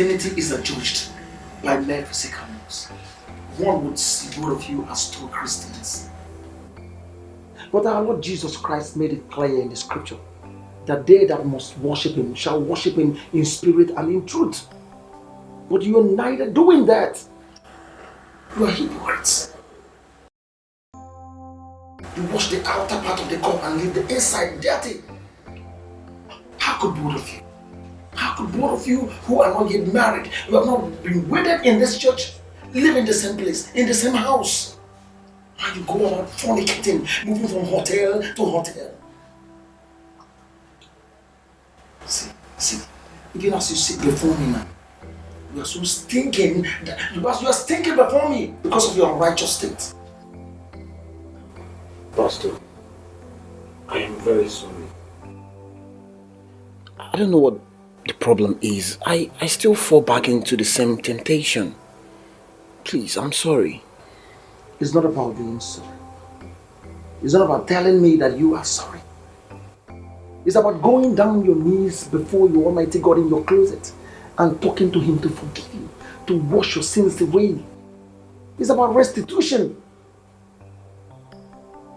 Christianity is judged by mere physical laws. One would see both of you as true Christians. But our Lord Jesus Christ made it clear in the scripture that they that must worship him shall worship him in spirit and in truth. But you are neither doing that. You are hypocrites. You wash the outer part of the cup and leave the inside dirty. How could both of you? How could both of you who are not yet married, who have not been wedded in this church, live in the same place, in the same house? And you go about fornicating, moving from hotel to hotel. See, even as you sit before me now, you are so stinking, because you are stinking before me because of your unrighteous state. Pastor, I am very sorry. I don't know what the problem is. I still fall back into the same temptation. Please, I'm sorry. It's not about being sorry. It's not about telling me that you are sorry. It's about going down your knees before your Almighty God in your closet and talking to him to forgive you, to wash your sins away. It's about restitution.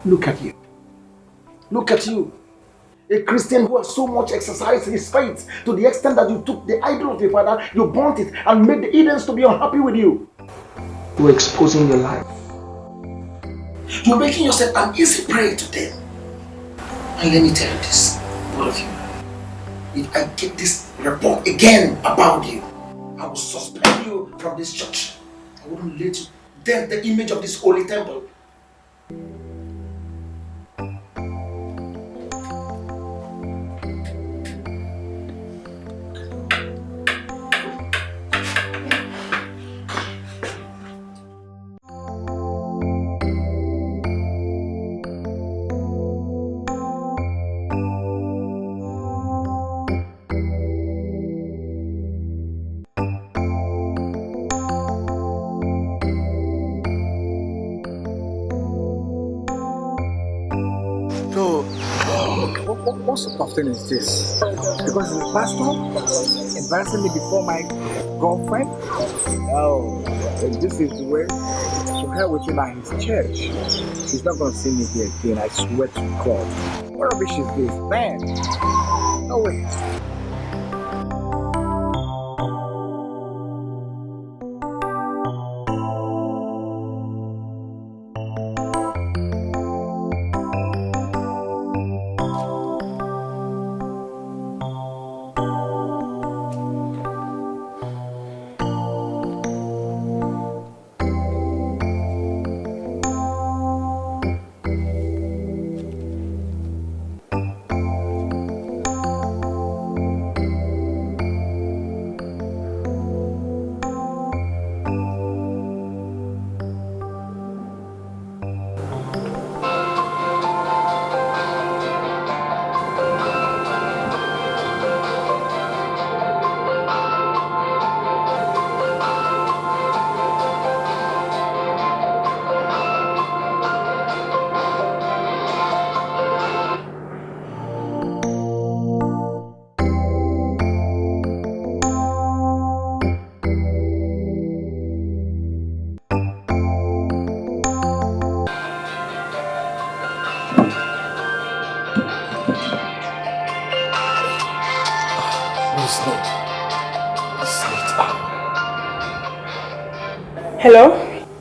Look at you. Look at you. A Christian who has so much exercised his faith to the extent that you took the idol of your father, you burnt it and made the Edens to be unhappy with you. You're exposing your life. You're making yourself an easy prey to them. And let me tell you this, all of you. If I get this report again about you, I will suspend you from this church. I wouldn't let you dent the image of this holy temple. What sort of thing is this? Because he's a pastor embarrassing me before my girlfriend? Oh, and this is the way to hell with him at his church. He's not gonna see me here again, I swear to God. What rubbish is this? Man! No way.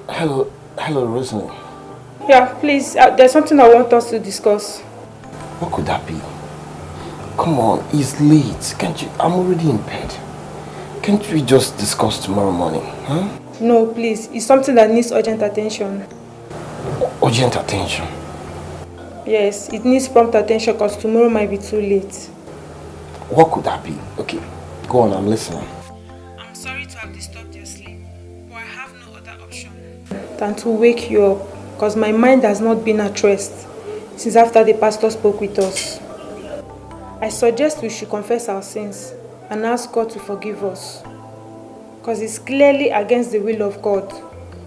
Hello? Hello, Rosalie. Yeah, please, there's something I want us to discuss. What could that be? Come on, it's late. Can't you? I'm already in bed. Can't we just discuss tomorrow morning, huh? No, please. It's something that needs urgent attention. Urgent attention? Yes, it needs prompt attention because tomorrow might be too late. What could that be? Okay, go on, I'm listening. I'm sorry to have disturbed your sleep, but I have no other option than to wake you up because my mind has not been at rest since after the pastor spoke with us. I suggest we should confess our sins and ask God to forgive us because it's clearly against the will of God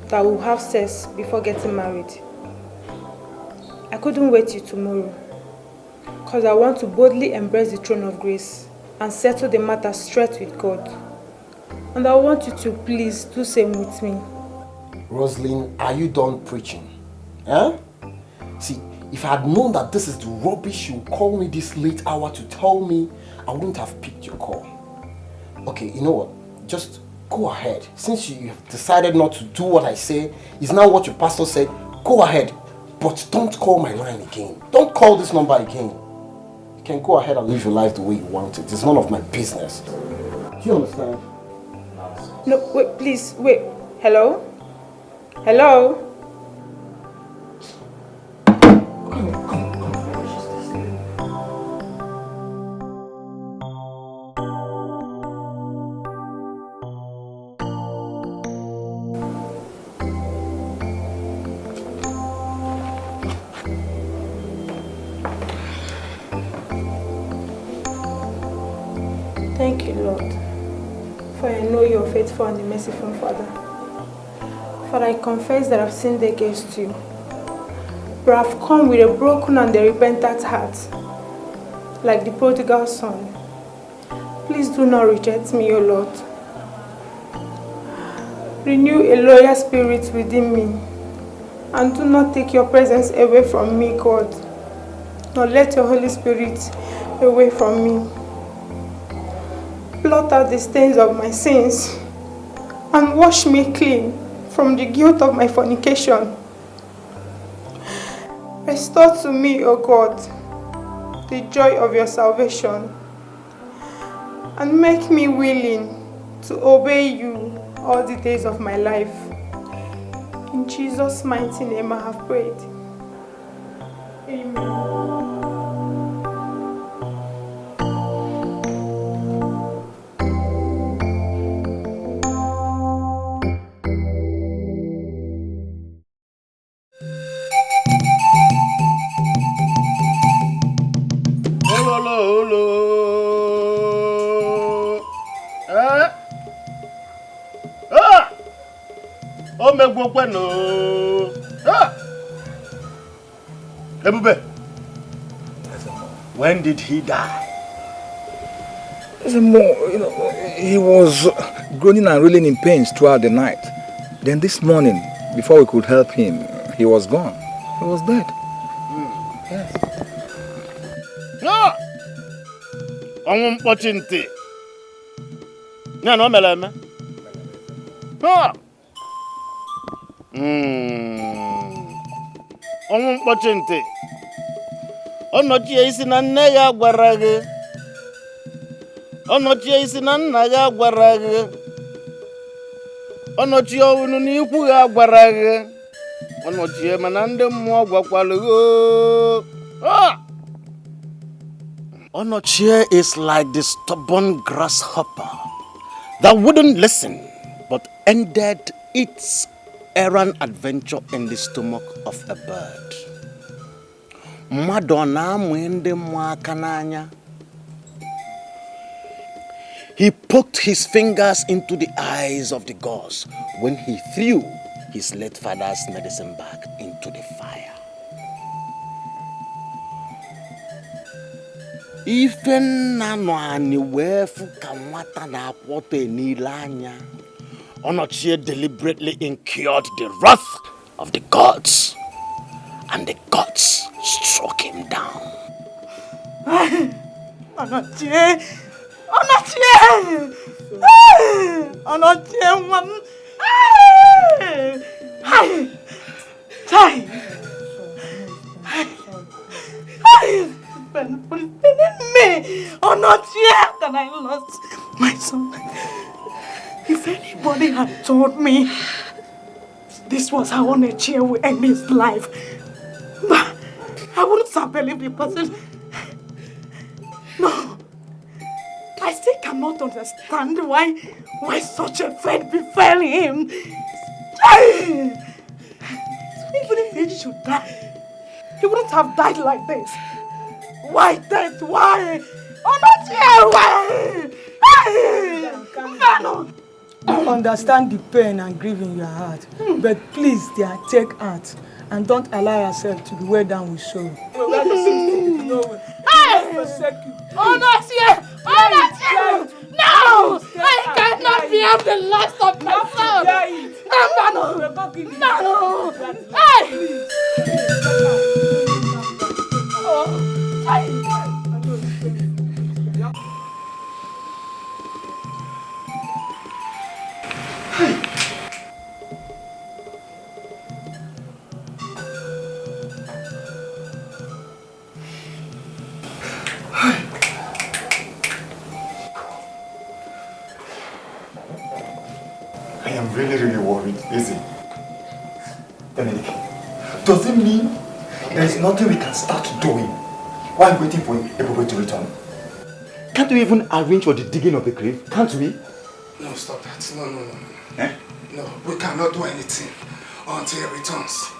that we'll have sex before getting married. I couldn't wait till tomorrow because I want to boldly embrace the throne of grace and settle the matter straight with God. And I want you to please do same with me. Rosalind, are you done preaching? Huh? See, if I had known that this is the rubbish you call me this late hour to tell me, I wouldn't have picked your call. Okay, you know what? Just go ahead. Since you have decided not to do what I say, is now what your pastor said, go ahead. But don't call my line again. Don't call this number again. You can go ahead and live your life the way you want it. It's none of my business. Do you understand? No, wait, please, wait. Hello? Hello? Thank you, Lord, for I know you are faithful and a merciful Father. For I confess that I've sinned against you. But I've come with a broken and a repentant heart, like the prodigal son. Please do not reject me, O Lord. Renew a loyal spirit within me, and do not take your presence away from me, God. Nor let your Holy Spirit away from me. Blot out the stains of my sins and wash me clean from the guilt of my fornication. Restore to me, O God, the joy of your salvation, and make me willing to obey you all the days of my life. In Jesus' mighty name I have prayed. Amen. Ebube, when did he die? He was groaning and rolling in pains throughout the night. Then this morning, before we could help him, he was gone. He was dead. Yes. No! I'm watching tea. No, Melema. I'm watching tea. Onochie isi na nne ya gwara gị. Onochie isi na nna ya gwara gị. Onochie unu n'ikwu ya gwara gị. Onochie mana ndị mmụọ gwakwalụ gị. Onochie is like the stubborn grasshopper that wouldn't listen but ended its errand adventure in the stomach of a bird. He poked his fingers into the eyes of the gods when he threw his late father's medicine bag into the fire. Even Nanoani wefu kamata na apoto nilanya. Onochie deliberately incurred the wrath of the gods, and the gods struck him down. Onochie! Onochie, man! Onochie, that I lost my son. If anybody had told me this was how Onochie would end his life, but I wouldn't have believed the person. No, I still cannot understand why such a fate befell him. Even if he should die, he wouldn't have died like this. Why death? Why? Onochie, why? I understand the pain and grief in your heart, but please, dear, take heart and don't allow yourself to be weighed down with sorrow. Onochie! No! I cannot be of the really, really worried, is it? Dominic, does it mean there is nothing we can start doing while waiting for Ebere to return? Can't we even arrange for the digging of the grave? Can't we? No, stop that. No. Eh? No, we cannot do anything until he returns.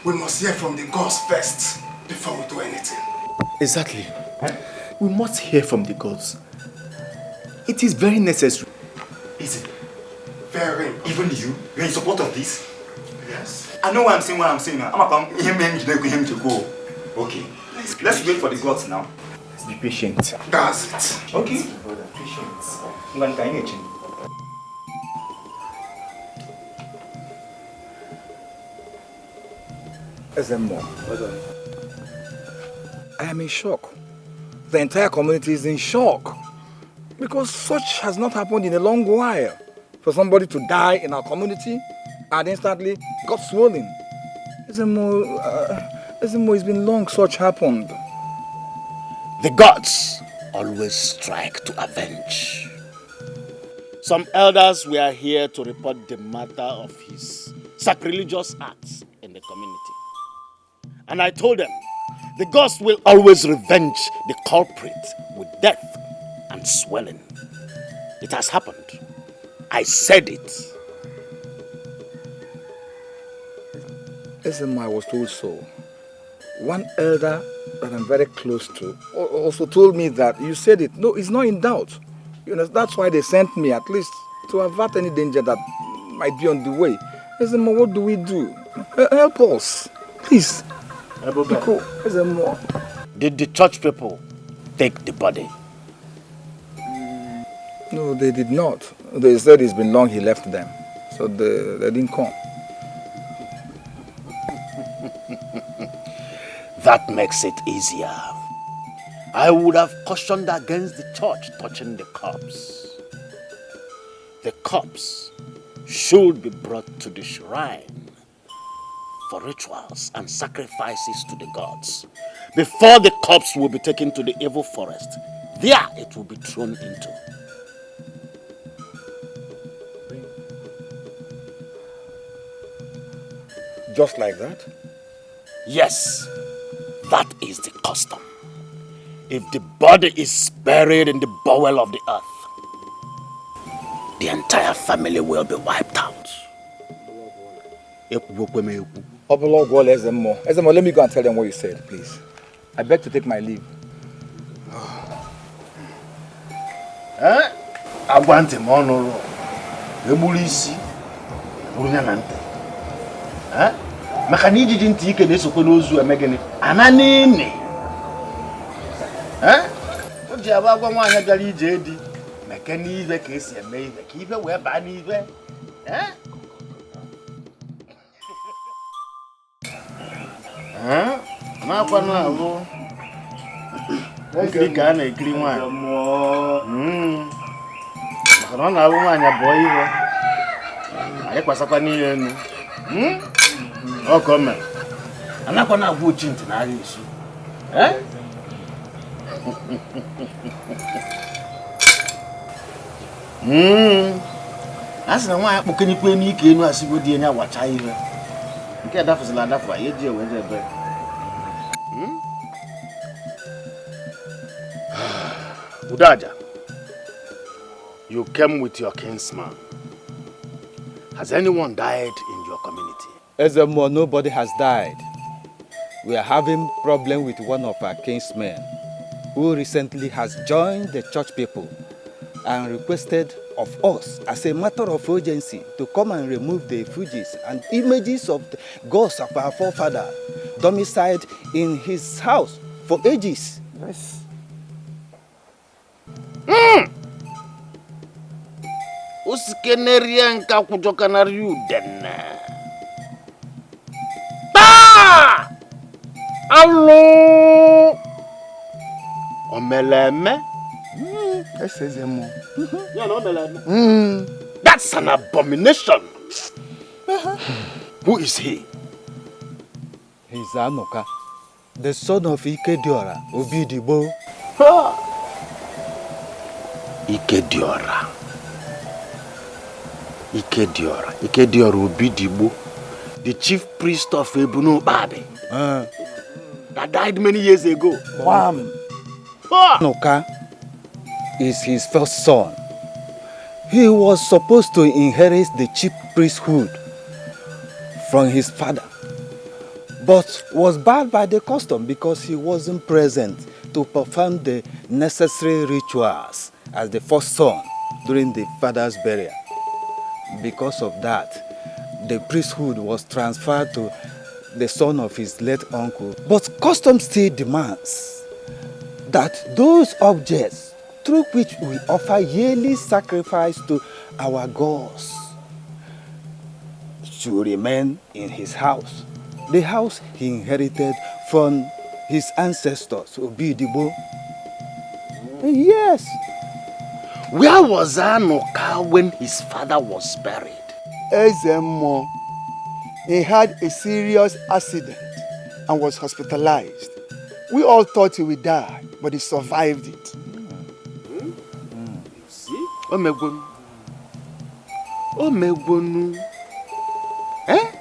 We must hear from the gods first before we do anything. Exactly. We must hear from the gods. It is very necessary. Is it? Very. Even you're in support of this? Yes. I know what I'm saying now. Okay. Let's wait for the gods now. Let's be patient. That's it. Okay. Patience. SMO. I am in shock. The entire community is in shock. Because such has not happened in a long while. For somebody to die in our community and instantly got swollen. SMO, it's been long such happened. The gods always strike to avenge. Some elders were here to report the matter of his sacrilegious acts in the community. And I told them, the gods will always revenge the culprit with death and swelling. It has happened. I said it. SMO, I was told so. One elder that I'm very close to also told me that you said it. No, it's not in doubt. You know, that's why they sent me, at least to avert any danger that might be on the way. SMO, what do we do? Help us, please. Did the church people take the body? No, they did not. They said it's been long he left them. So they didn't come. That makes it easier. I would have cautioned against the church touching the corpse. The corpse should be brought to the shrine for rituals and sacrifices to the gods before the corpse will be taken to the evil forest. There it will be thrown into. Just like that? Yes, that is the custom. If the body is buried in the bowel of the earth, the entire family will be wiped out. Ezemo, let me go and tell them what you said, please. I beg to take my leave. Agwante monoro. Ebulisi. Unyanante. Makani jijinti ike nesokwe n'ozu emegene. Ananene. Oji abagwa nwanya bịara ije edi. Meke n'ive ka esi eme ive. Ka ive wee baa n'ive. N'akwa n'ahụ. Ekiri ka a na-ekiri nwanyị. Maka na ọ na-ahụ nwanyị abụọ ive. Anyị kwasakwa n'ihe enu. Ọ ka o mere. Anakwa na-agwa ochi ntị n'agha isu. A sị na nwaanyị kpọkenyekwe n'ike enu asịgo di enya wacha ive. Nke adafụzila adafu anyị eji ewe ebe. Udaja, you came with your kinsman. Has anyone died in your community? Ezemo, nobody has died. We are having problem with one of our kinsmen who recently has joined the church people and requested of us as a matter of urgency to come and remove the effigies and images of the ghosts of our forefather domiciled in his house for ages. Yes. Usikeneria nka kutoka na riudena. Allo! Omeleme? Yes, Ezemo. Yeah, no, omeleme. That's an abomination. Who is he? He's Anoka, the son of Ikediora, Obidibo. Ikediora. Ikediora Obidigbo, the chief priest of Ebunu Babe, that died many years ago. Wham! Noka is his first son. He was supposed to inherit the chief priesthood from his father, but was barred by the custom because he wasn't present to perform the necessary rituals as the first son during the father's burial. Because of that, the priesthood was transferred to the son of his late uncle. But custom still demands that those objects through which we offer yearly sacrifice to our gods should remain in his house. The house he inherited from his ancestors, Obidigbo. Yes. Where was Anoka when his father was buried? Ezemo. He had a serious accident and was hospitalized. We all thought he would die, but he survived it. See? Omegwonu. Eh?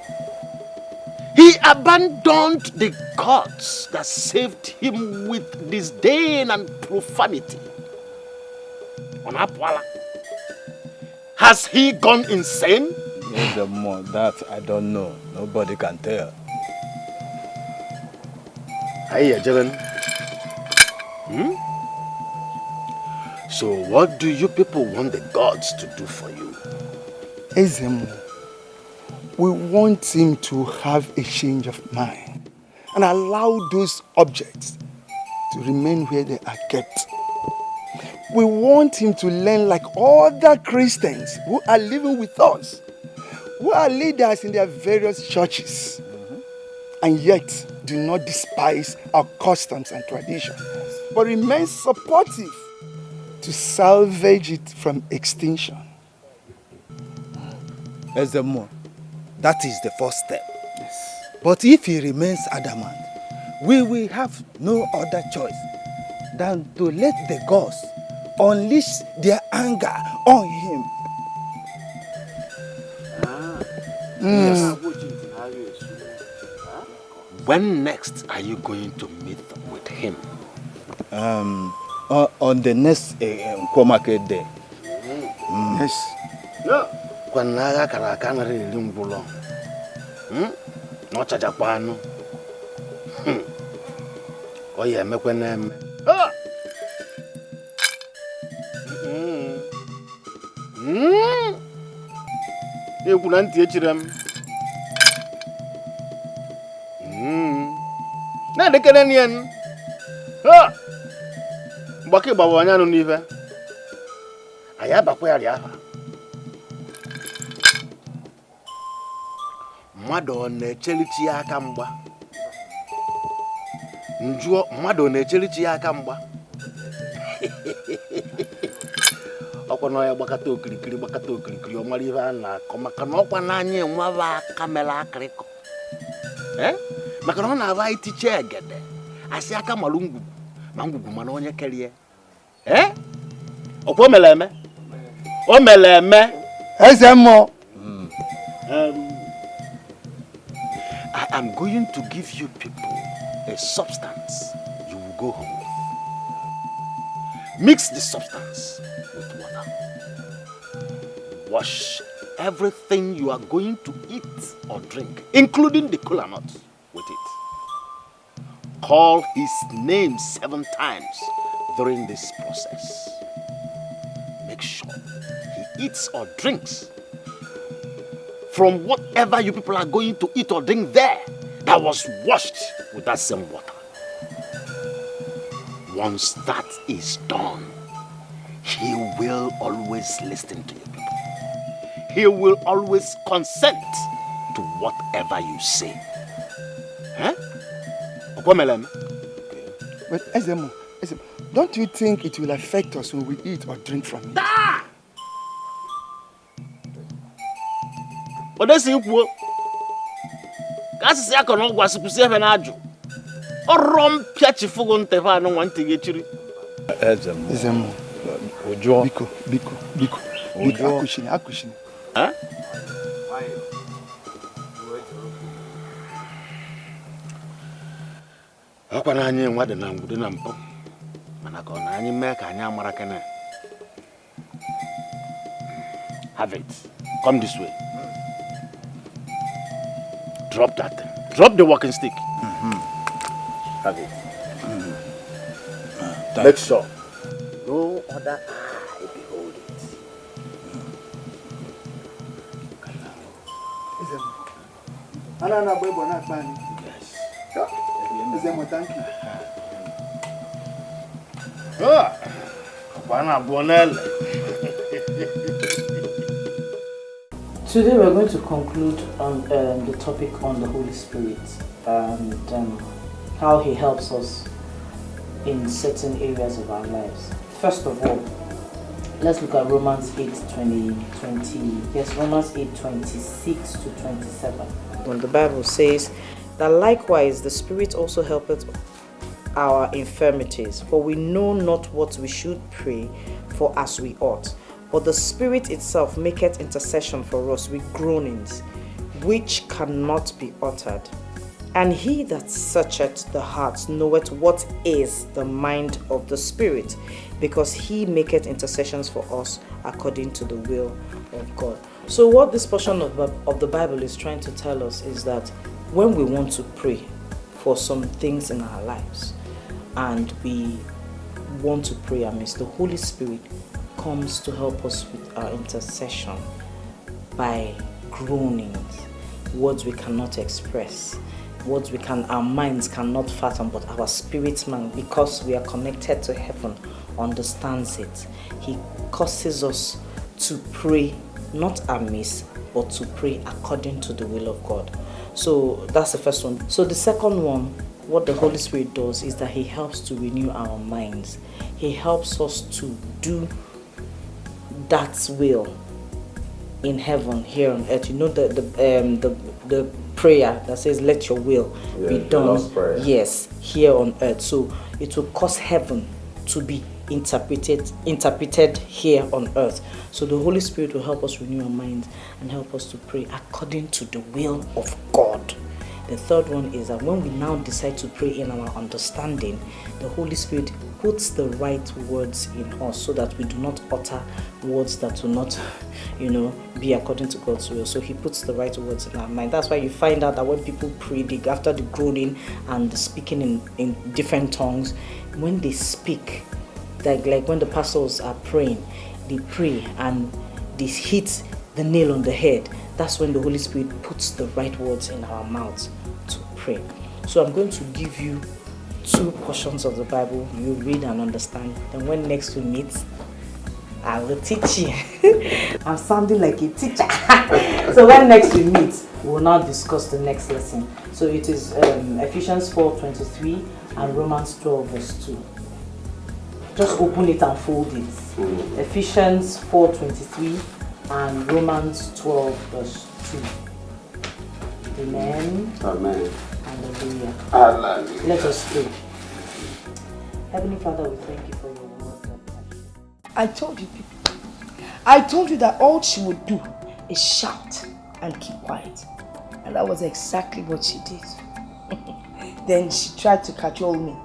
He abandoned the gods that saved him with disdain and profanity. Has he gone insane? Yes, that I don't know. Nobody can tell. Hey, Jelen. So what do you people want the gods to do for you? Ezemo, we want him to have a change of mind and allow those objects to remain where they are kept. We want him to learn like other Christians who are living with us, who are leaders in their various churches, and yet do not despise our customs and traditions, but remain supportive to salvage it from extinction. Ezemo, that is the first step. Yes. But if he remains adamant, we will have no other choice than to let the gods unleash their anger on him. Yes. When next are you going to meet with him? On the next Market Day. Yes. No. When I can read him below. Not a Japan. Oh, yeah, make one name. You couldn't teach them. Now the Canadian. Baki Babanya no nive. I have a query. Madonna Chelichi Akamba. Njuo Madonna Chelichi Akamba. Okono ya bakato klikiri o maliva na komakano kwa nanye nwa kamela akriko. Makano na vai tiche egede. Asi aka malungu. Mangugu mana onye kelie. Okwo meleme. O meleme. Ezemo. I am going to give you people a substance you will go home with. Mix the substance with water. Wash everything you are going to eat or drink, including the kola nut, with it. Call his name 7 times during this process. Make sure he eats or drinks from whatever you people are going to eat or drink there that was washed with that same water. Once that is done, he will always listen to you people. He will always consent to whatever you say. But Ezemo, don't you think it will affect us when we eat or drink from it? But that's equal. That's a no was to save an adju. Or rum piachifugon tevano want to get you. Ezemo. Biko. Akushini. Huh? Ako na anyị nwa dị na ngwude na mpụ mana ka ọ na anyị mee ka anyị amara kene. Have it. Come this way. Drop that thing. Drop the walking stick. Have it. Make sure no other eye behold it. Yes. Thank you. Today we're going to conclude on the topic on the Holy Spirit and how He helps us in certain areas of our lives. First of all, let's look at Romans 8:20. Yes, Romans 8:26 to 27. When the Bible says that likewise the Spirit also helpeth our infirmities, for we know not what we should pray for as we ought. But the Spirit itself maketh intercession for us with groanings, which cannot be uttered. And he that searcheth the hearts knoweth what is the mind of the Spirit, because he maketh intercessions for us according to the will of God. So what this portion of the Bible is trying to tell us is that when we want to pray for some things in our lives, and we want to pray amiss, the Holy Spirit comes to help us with our intercession by groanings, words we cannot express, words our minds cannot fathom, but our spirit man, because we are connected to heaven, understands it. He causes us to pray not amiss, but to pray according to the will of God. So that's the first one. So the second one, what the Holy Spirit does is that He helps to renew our minds. He helps us to do that will in heaven here on earth. You know the prayer that says let your will be done, yes, here on earth. So it will cause heaven to be interpreted here on earth. So the Holy Spirit will help us renew our minds and help us to pray according to the will of God. The third one is that when we now decide to pray in our understanding, the Holy Spirit puts the right words in us so that we do not utter words that will not, be according to God's will. So He puts the right words in our mind. That's why you find out that when people pray, after the groaning and the speaking in different tongues, when they speak, like when the pastors are praying, they pray and they hit the nail on the head. That's when the Holy Spirit puts the right words in our mouths to pray. So I'm going to give you 2 portions of the Bible. You read and understand. Then when next we meet, I will teach you. I'm sounding like a teacher. So when next we meet, we will now discuss the next lesson. So it is Ephesians 4:23 and Romans 12:2. Just open it and fold it. Ephesians 4:23 and Romans 12:2. Amen. Amen. Hallelujah. Hallelujah. Let us pray. Heavenly Father, we thank you for your word. I told you people. I told you that all she would do is shout and keep quiet. And that was exactly what she did. Then she tried to cajole me.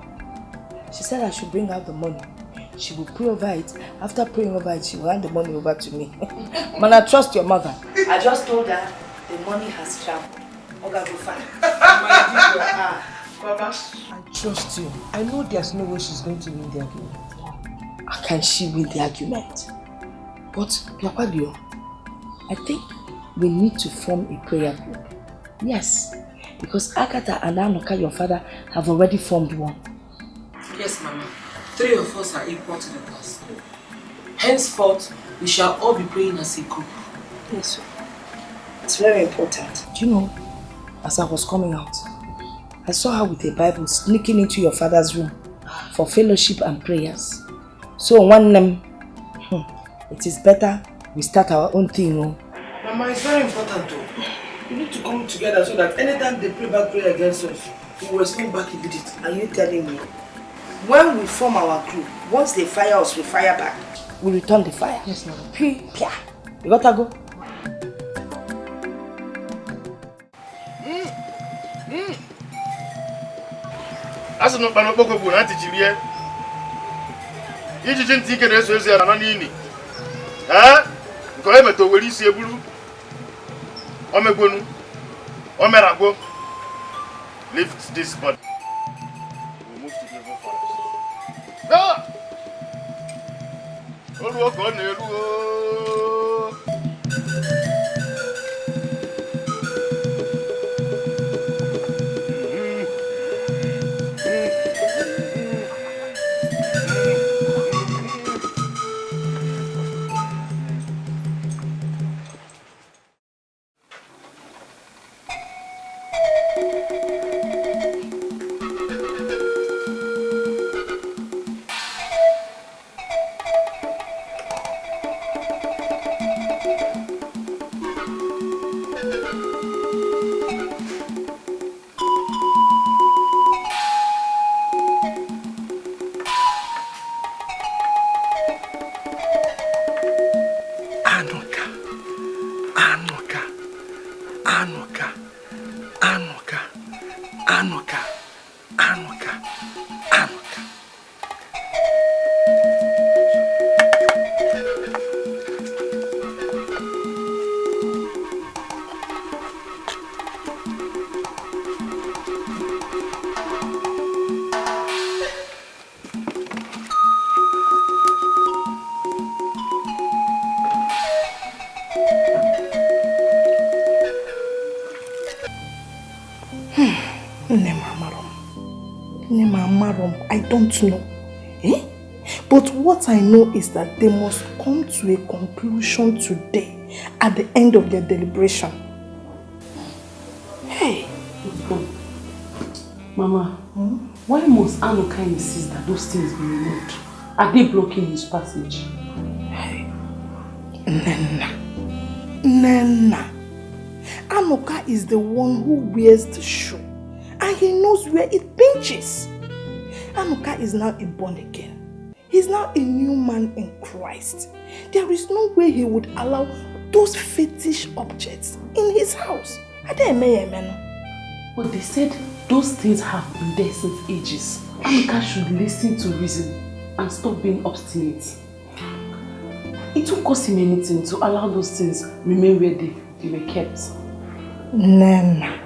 She said I should bring out the money. She will pray over it. After praying over it, she will hand the money over to me. Man, I trust your mother. I just told her the money has traveled. Oga, go fine. Baba, I trust you. I know there's no way she's going to win the argument. How can she win the argument? But, Piapadio, I think we need to form a prayer group. Yes, because Agatha and Anoka, your father, have already formed one. Yes, Mama. 3 of us are equal to the task. Henceforth, we shall all be praying as a group. Yes, it's very important. Do you know, as I was coming out, I saw her with a Bible sneaking into your father's room for fellowship and prayers. So one it is better we start our own thing. Mama, it's very important though. We need to come together so that anytime they pray back prayer against us, we will respond back immediately. Are you telling me? When we form our group, once they fire us, we fire back. We return the fire. Yes, Mama. Pia. You gotta go. As no Panopoko Bunati Chilie. You didn't think it as an anonymity. Eh? Colemeto will you see a blue? Omegunu. Omerago. Lift this body. We'll move to the river forest. No! Don't walk on the I don't know. Eh? But what I know is that they must come to a conclusion today at the end of their deliberation. Hey! Mama, why must Anuka insist that those things be removed? Are they blocking his passage? Hey. Nana. Anuka is the one who wears the shoe. And he knows where it pinches. Anuka is now a born again. He's now a new man in Christ. There is no way he would allow those fetish objects in his house. But they said those things have been there since ages. Anuka should listen to reason and stop being obstinate. It won't cost him anything to allow those things remain where they were kept. Nana.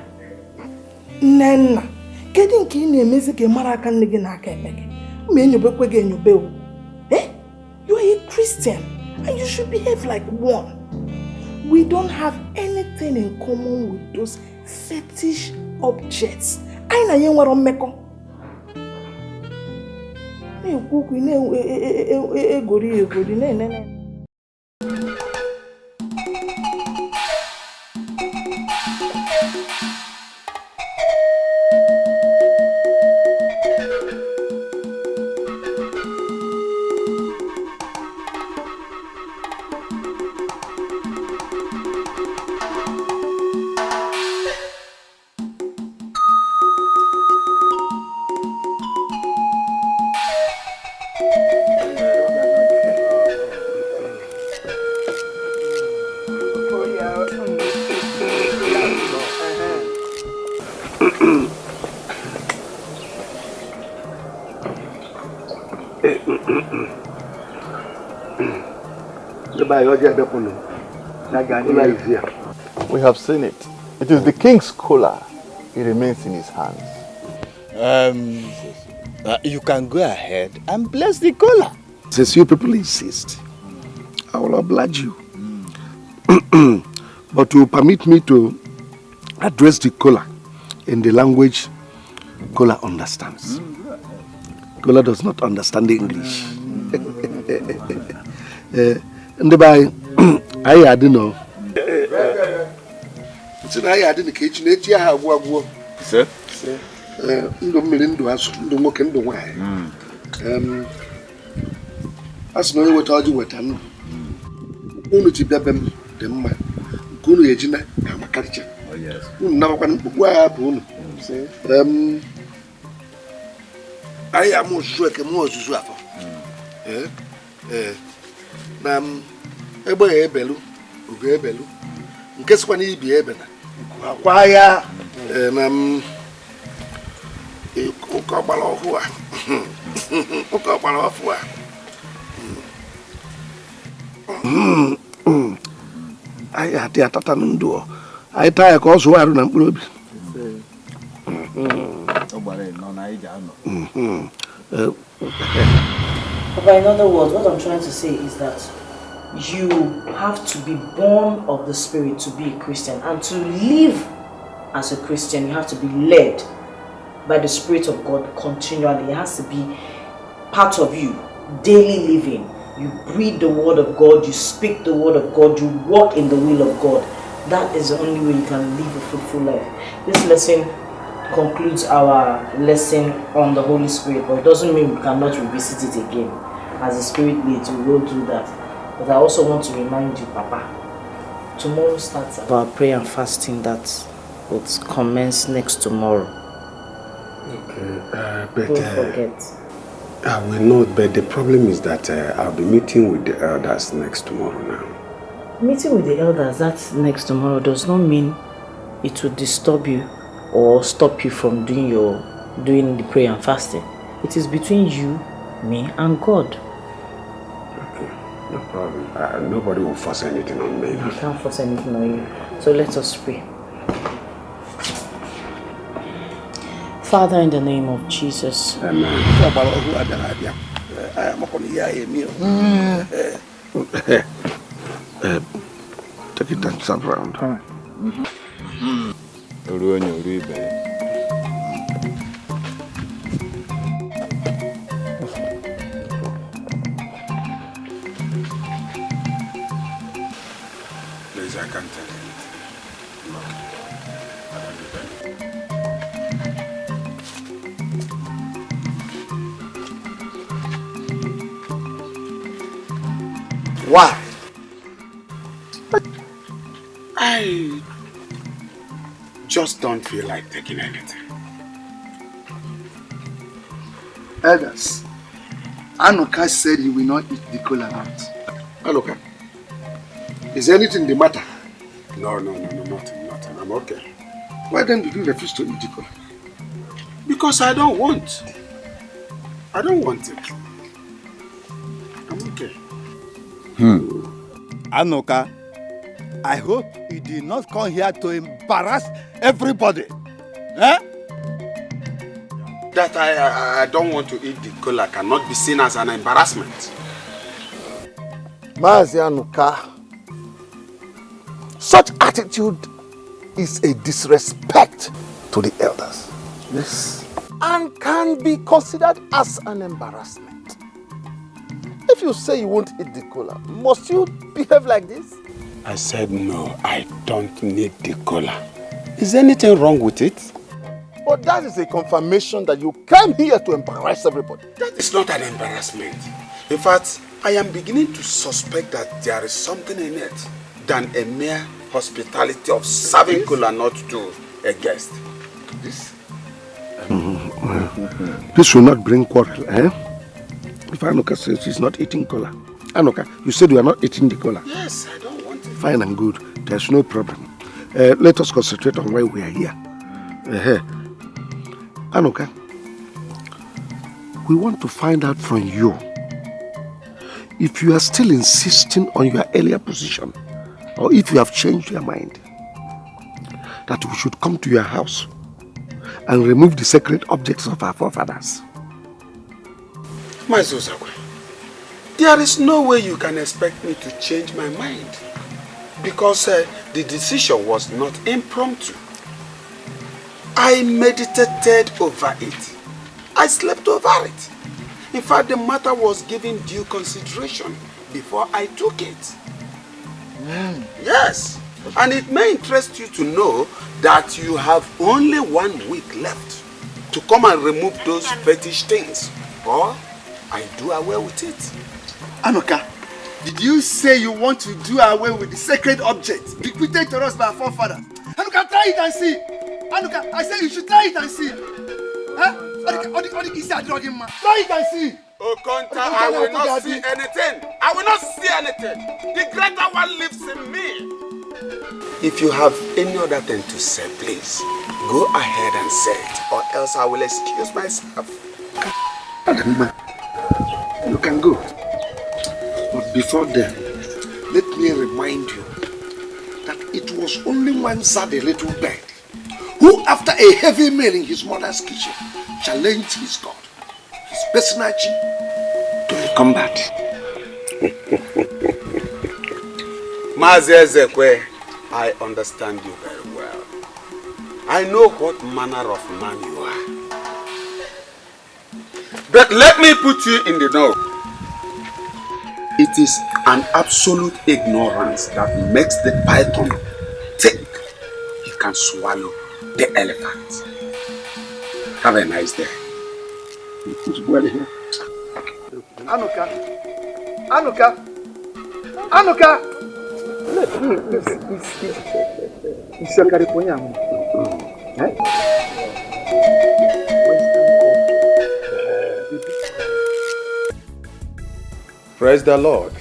Getting keen a music a Maracan nigga na kemeke. Eh? You are a Christian and you should behave like one. We don't have anything in common with those fetish objects. I know you want to make them. We have seen it. It is the king's collar. It remains in his hands. You can go ahead and bless the collar. Since you people insist, I will oblige you. But to permit me to address the collar in the language collar understands. Collar does not understand English. And by I don't know. It's I had in the kitchen. It's ya have what sir. No million us no more can do why. As no what I do with them. Only to them, them, Gunu Ejina, I'm a culture. Oh, yes. Now, one, I am more sure more to swap. Ebelu, Ebelu. Guess when he be Ebena. Why, I had the Tatan door. I tie a course wire and blue. But in other words, what I'm trying to say is that you have to be born of the Spirit to be a Christian, and to live as a Christian, you have to be led by the Spirit of God continually. It has to be part of you, daily living. You breathe the word of God, you speak the word of God, you walk in the will of God. That is the only way you can live a fruitful life. This lesson concludes our lesson on the Holy Spirit, but it doesn't mean we cannot revisit it again. As the Spirit leads, we will do that. But I also want to remind you, Papa, tomorrow starts our prayer and fasting that will commence next tomorrow. Okay, but don't forget. I will not, but the problem is that I'll be meeting with the elders next tomorrow now. Meeting with the elders, that's next tomorrow, does not mean it will disturb you or stop you from doing the prayer and fasting. It is between you, me, and God. Okay, no problem. Nobody will force anything on me. We can't force anything on you. So let us pray. Father, in the name of Jesus. Amen. Take it that sub round. Please, I can't tell anything. No. I don't need anything. Why? I just don't feel like taking anything. Elders, Anuka said he will not eat the kola nut. Anuka, is anything the matter? No, nothing. I'm okay. Why then did you refuse to eat the kola? Because I don't want. I don't want it. I'm okay. Anuka, I hope you did not come here to embarrass everybody. Eh? That I don't want to eat the kola cannot be seen as an embarrassment. Mazi Anuka, such attitude is a disrespect to the elders. Yes. And can be considered as an embarrassment. If you say you won't eat the kola, must you behave like this? I said no, I don't need the kola. Is there anything wrong with it? But that is a confirmation that you came here to embarrass everybody. That is not an embarrassment. In fact, I am beginning to suspect that there is something in it than a mere hospitality of serving kola nut to a guest. This will not bring quarrel, eh? If Anuka says she's not eating kola. Anuka, you said you are not eating the kola. Yes, I don't want it. Fine and good. There's no problem. Let us concentrate on why we are here. Anuka, we want to find out from you if you are still insisting on your earlier position, or if you have changed your mind, that we should come to your house and remove the sacred objects of our forefathers. My Zozakwe, there is no way you can expect me to change my mind, because the decision was not impromptu. I meditated over it. I slept over it. In fact, the matter was given due consideration before I took it. Yes, and it may interest you to know that you have only 1 week left to come and remove those fetish things, or I do away with it. Anuka, did you say you want to do away with the sacred objects bequeathed to us by our forefathers? Anuka, try it and see. Anuka, I said you should try it and see. Huh? Try it and see. Okonta, I will not see anything. I will not see anything. The greater one lives in me. If you have any other thing to say, please Go ahead and say it, or else I will excuse myself. Adamma, you can go. But before then, let me remind you that it was only one sad little bird who, after a heavy meal in his mother's kitchen, challenged his God, his personal chief, to a combat. Mazi Ezekwe, I understand you very well. I know what manner of man you are. But let me put you in the know. It is an absolute ignorance that makes the python think he can swallow the elephant. Have a nice day. Anuka! Anuka! Anuka! It's your California. Praise the Lord.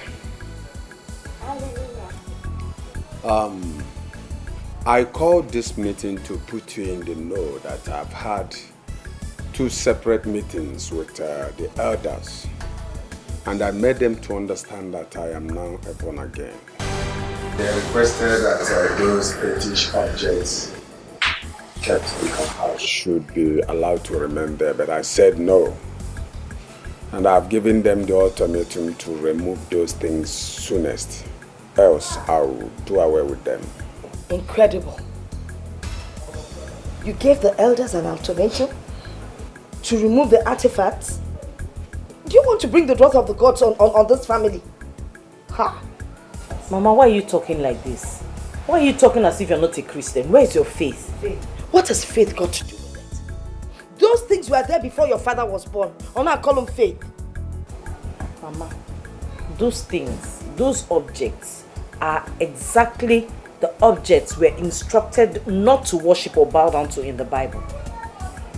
I called this meeting to put you in the know that I've had 2 separate meetings with the elders, and I made them to understand that I am now a born again. They requested that those fetish objects kept in the house should be allowed to remain there, but I said no. And I've given them the ultimatum to remove those things soonest, else I'll do away with them. Incredible. You gave the elders an ultimatum to remove the artifacts? Do you want to bring the wrath of the gods on this family? Ha! Mama, why are you talking like this? Why are you talking as if you're not a Christian? Where is your faith? What has faith got to do with it? Those things were there before your father was born. Or now call them faith. Mama, those things, those objects are exactly the objects we're instructed not to worship or bow down to in the Bible.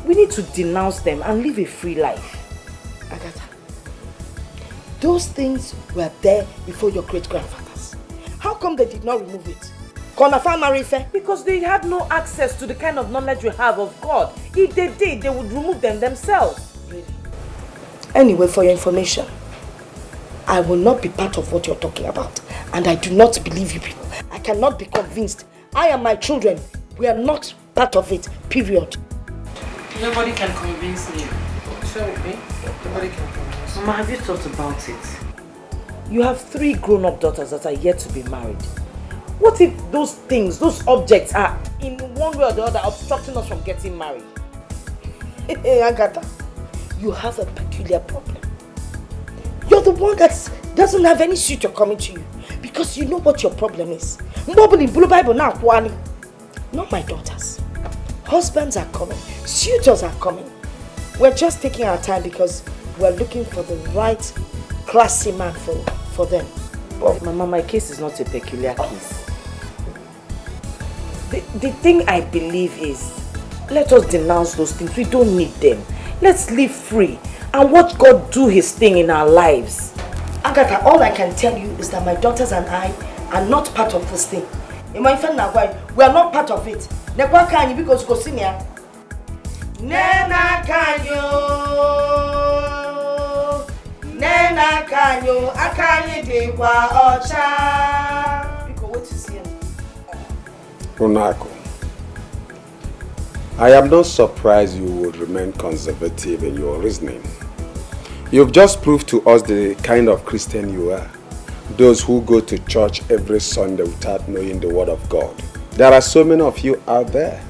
We need to denounce them and live a free life. Agatha, those things were there before your great-grandfathers. How come they did not remove it? Because they had no access to the kind of knowledge we have of God. If they did, they would remove them themselves. Really? Anyway, for your information, I will not be part of what you're talking about. And I do not believe you people. I cannot be convinced. I and my children, we are not part of it, period. Nobody can convince me. Nobody can convince me. Mama, have you thought about it? You have 3 grown-up daughters that are yet to be married. What if those things, those objects are in one way or the other obstructing us from getting married? Hey, Agatha, you have a peculiar problem. You're the one that doesn't have any suitor coming to you because you know what your problem is. Not my daughters. Husbands are coming. Suitors are coming. We're just taking our time because we're looking for the right classy man for them. But Mama, my case is not a peculiar case. The thing I believe is, let us denounce those things. We don't need them. Let's live free and watch God do his thing in our lives. Agatha, all I can tell you is that my daughters and I are not part of this thing. In my friend Nagwai, we are not part of it. Nekwa kanyi because go senior. Nena kanyo, akanyi dewa ocha. Because what is here? Runako, I am not surprised you would remain conservative in your reasoning. You've just proved to us the kind of Christian you are. Those who go to church every Sunday without knowing the word of God. There are so many of you out there.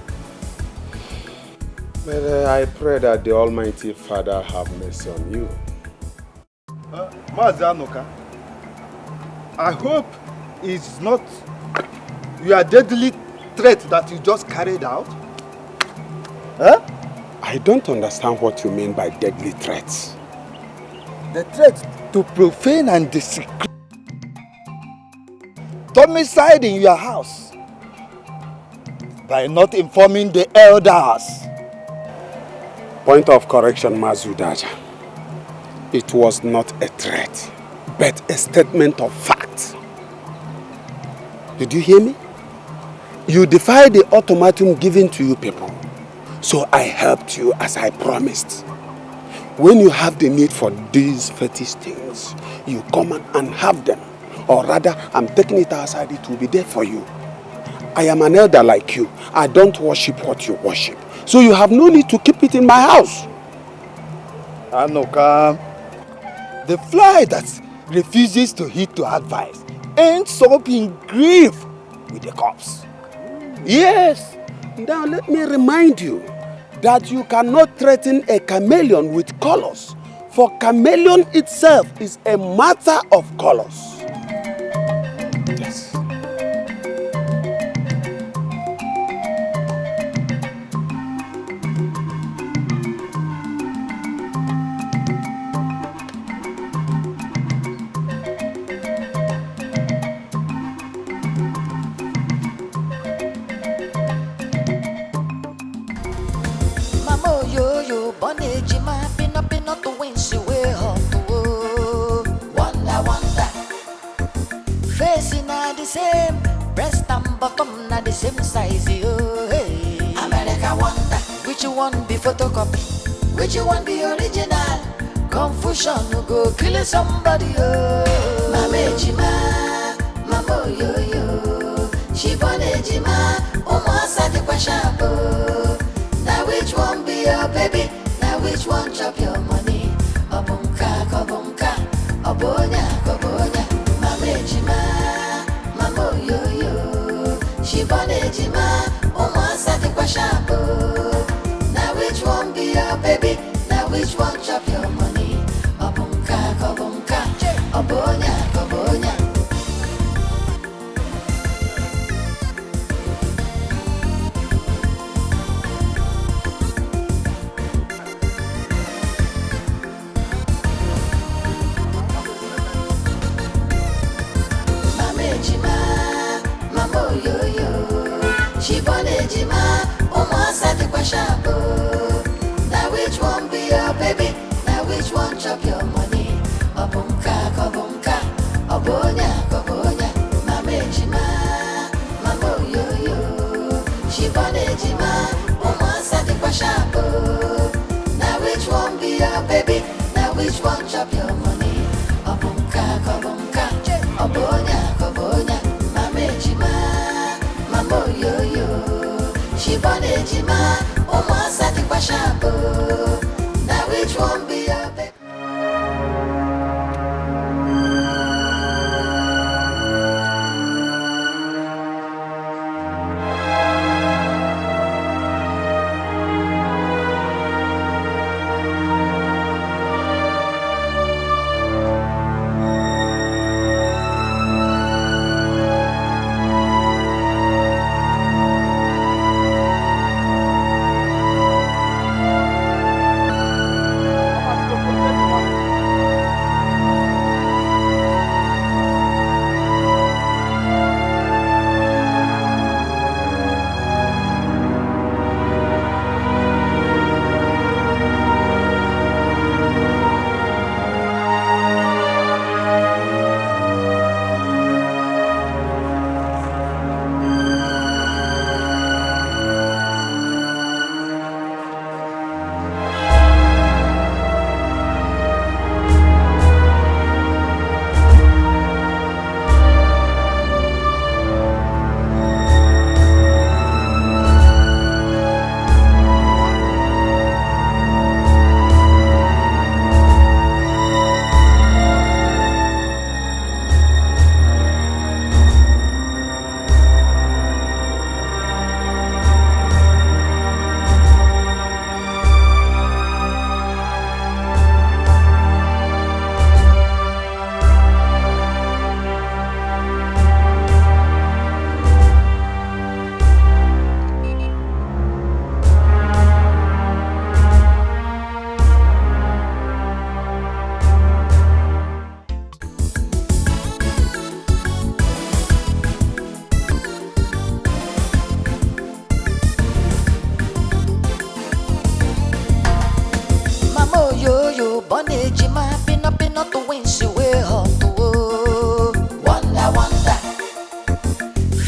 But I pray that the Almighty Father have mercy on you. Mazanuka, I hope it's not your deadly threat that you just carried out. Huh? I don't understand what you mean by deadly threats. The threat to profane and desecrate domicile in your house by not informing the elders. Point of correction, Mazudaja. It was not a threat, but a statement of fact. Did you hear me? You defied the ultimatum given to you people. So I helped you as I promised. When you have the need for these fetish things, you come and have them. Or rather, I'm taking it outside, it will be there for you. I am an elder like you. I don't worship what you worship. So you have no need to keep it in my house. Anoka, the fly that refuses to heed to advice ends up in grief with the cops. Yes. Now let me remind you that you cannot threaten a chameleon with colors, for chameleon itself is a matter of colors. Yes. Same breast and bottom na the same size, yo. Hey. America wonder which one be photocopy, which one be original. Confusion no go kill somebody, yo. Mama Ejima, mama yo yo. She born Ejima, almost the question. Now which one be your baby? Now which one chop your money? Obunka, kobunka, obonya, kobonya. Mama Ejima. Yo yo, she born Ejima, almost the question. Now which one be your baby? Now which one chop your money? Obunka, kobunka, obonya, kobonya. Mama Ejima, mama yo yo, she born Ejima, almost at the question. Now which one be your baby? Now which one chop your money? Obunka, kobunka, obonya, kobonya. Mama Ejima, mama yo yo, she born Ejima, almost at the question. Now which one be your baby? Now which one chop your money? Obunka, kobunka, obonya, kobonya. Mama Ejima, mama yo yo, she born Ejima, almost at the question. Now which one be your baby?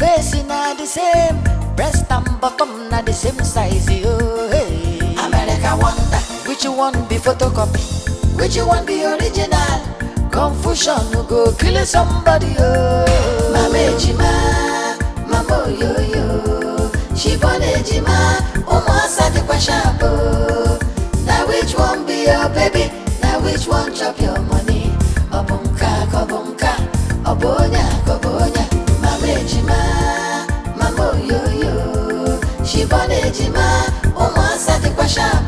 Facing are the same, breast and bottom are the same size, yo. Hey. photocopy? Which one be original? Confusion no go kill somebody. Oh, Mama Ejima, Mama yo yo. She born Ejima, Omo the question. Now which one be your baby? Now which one chop your money? Obunka, kobunka, obonya, kobonya. Mama Ejima, Mama yo yo. She born Ejima, Omo the question.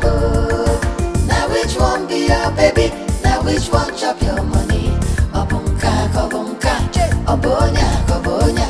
Now which one be your baby? Now which one chop your money? Obunka, kobunka, obonya, kobonya.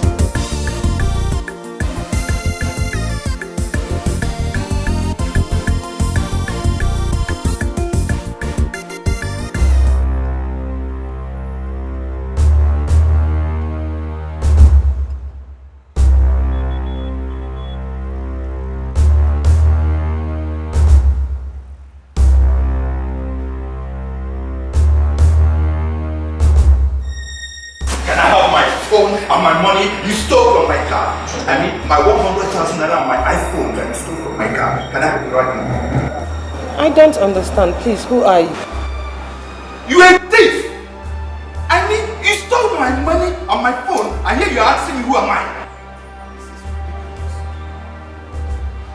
And my money you stole from my car. I mean, my 100,000 naira and my iPhone that you stole from my car. Can I have it right now? I don't understand. Please, who are you? You a thief! I mean, you stole my money and my phone, and here you're asking me who am I?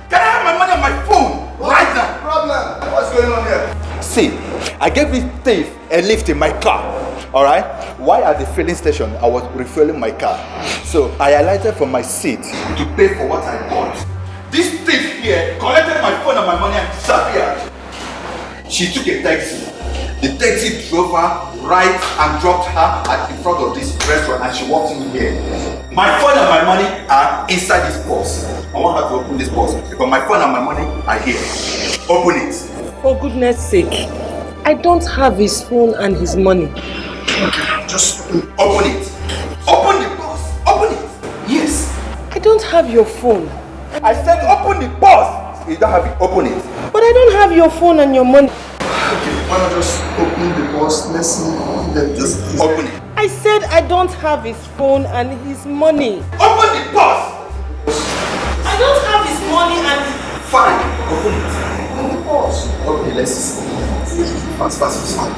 Can I have my money and my phone right now? Problem. What's going on here? See, I gave this thief a lift in my car. Alright? While at the filling station, I was refilling my car. So I alighted from my seat to pay for what I bought. This thief here collected my phone and my money and disappeared. She took a taxi. The taxi drove her right and dropped her at the front of this restaurant and she walked in here. My phone and my money are inside this purse. I want her to open this purse because my phone and my money are here. Open it. For goodness sake, I don't have his phone and his money. Okay, just open it. Open the purse. Open it. Yes. I don't have your phone. I said open the purse. You don't have it. Open it. But I don't have your phone and your money. Okay, why not just open the purse? Let's see. Then just open it. I said I don't have his phone and his money. Open the purse. I don't have his money and... Fine. Open it. Open the purse. Okay, let's see. Fast, fine.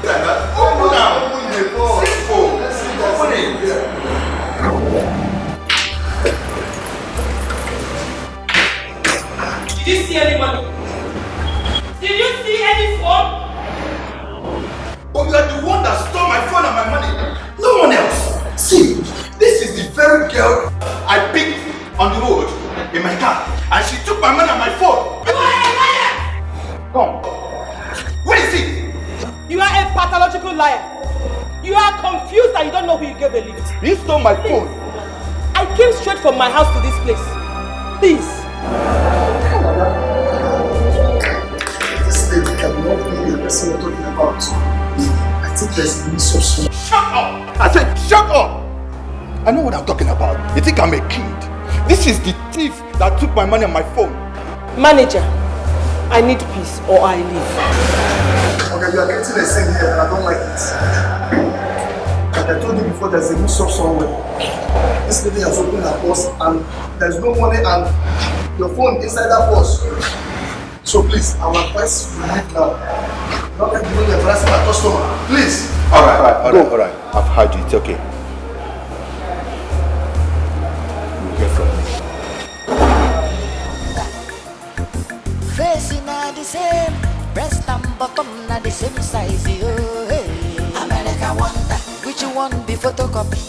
Open now. Open the purse. Simple. Open it. Did you see any money? Did you see any phone? But you are the one that stole my phone and my money. No one else. See, this is the very girl I picked on the road in my car. And she took my money and my phone. You are a liar! Come. Where is it? You are a pathological liar. You are confused and you don't know who you gave a lift. You stole my phone. I came straight from my house to this place. Please. This lady cannot be the person you're talking about. I think there's a misunderstanding. Shut up! I said shut up! I know what I'm talking about. You think I'm a kid? This is the thief that took my money and my phone. Manager, I need peace or I leave. Okay, you are getting a scene here and I don't like it. Like I told you before, there's a mix-up somewhere. This lady has opened her purse and there's no money and your phone inside that purse. So please, I will advise you to leave now. Not like you are embarrassing my customer. Please. Alright. I've heard you. It's okay. You'll hear from me. Facing are the same, breast and bottom are the same size. Oh, hey. America wonder, which one be photocopy,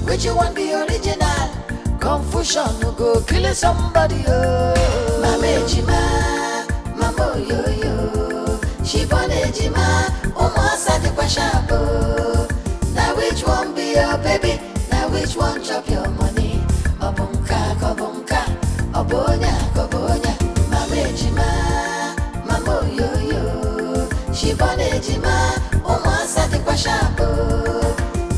which one be original? Confusion no go kill somebody. Oh, Mama Ejima, Mama yo yo. She born Ejima, Omo the question. Now which one be your baby? Now which one chop your money? Obunka, kobunka, obonya, kobonya. Mama Ejima, Mama yo yo. She born Ejima, Omo the question.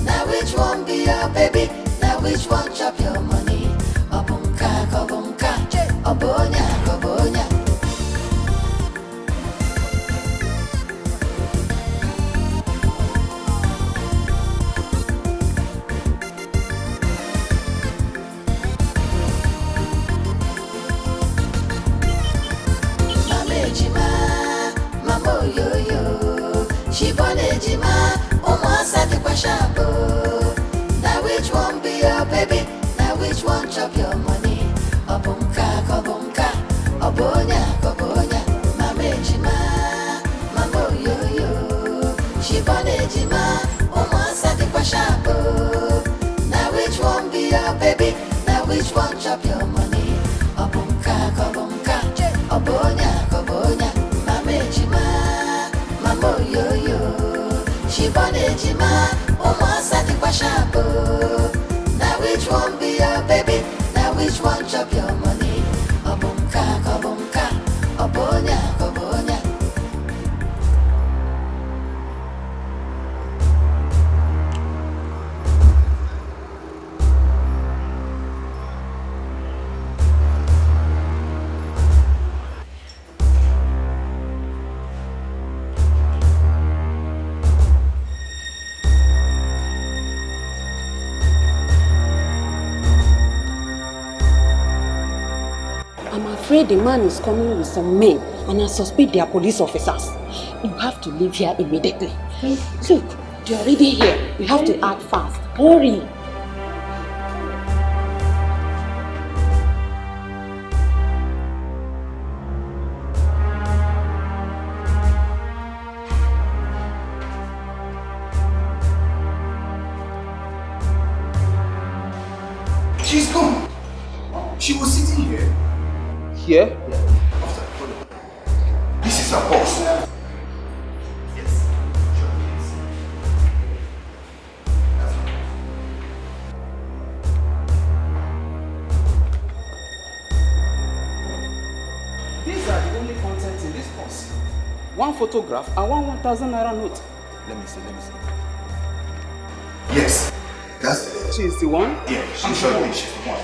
Now which one be your baby? Now which one chop your money? Obunka, kobunka, obonya, kobonya. Mama Ejima. your baby? Now which one chop your money? Obunka, kobunka, obonya, kobonya, mama ejima, mama yo. She born ejima, umasa di kwashambo. Now which one be your baby? Now which one chop your money? Obunka, kobunka, obonya, kobonya, mama ejima, mama yo. She born ejima, umasa di kwashambo. Now which one be your baby? Now which one chop your money? Obunka, kobunka, obonya, kobonya. I'm afraid the man is coming with some men and I suspect they are police officers. You have to leave here immediately. Look, they are already here. You have to act fast. Hurry. She's gone. She was sitting here. Here? This is her boss. Yes. These are the only contents in this box. One photograph and one 1,000 naira note. Let me see. Yes, that's the lady. She's the one? Yeah, I'm sure she's the one.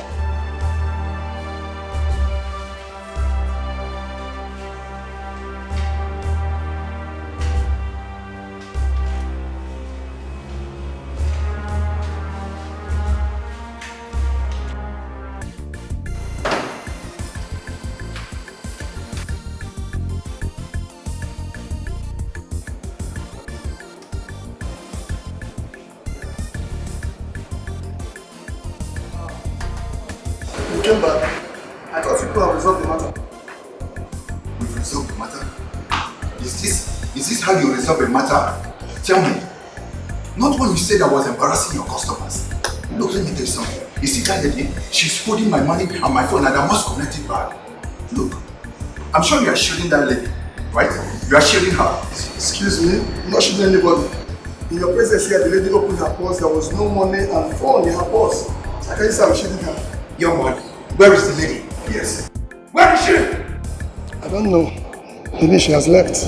Came back. I thought you could have resolved the matter. We've resolved the matter? Is this how you resolve a matter? Tell me. Not when you said I was embarrassing your customers. Look, let me tell you something. You see that lady? She's holding my money and my phone and I must connect it back. Look, I'm sure you are shielding that lady, right? You are shielding her. Excuse me, I'm not shielding anybody. In your presence here, the lady opened her purse. There was no money and phone in her purse. So I can't say I'm shielding her. Young man, where is the lady? Yes. Where is she? I don't know. Maybe she has left.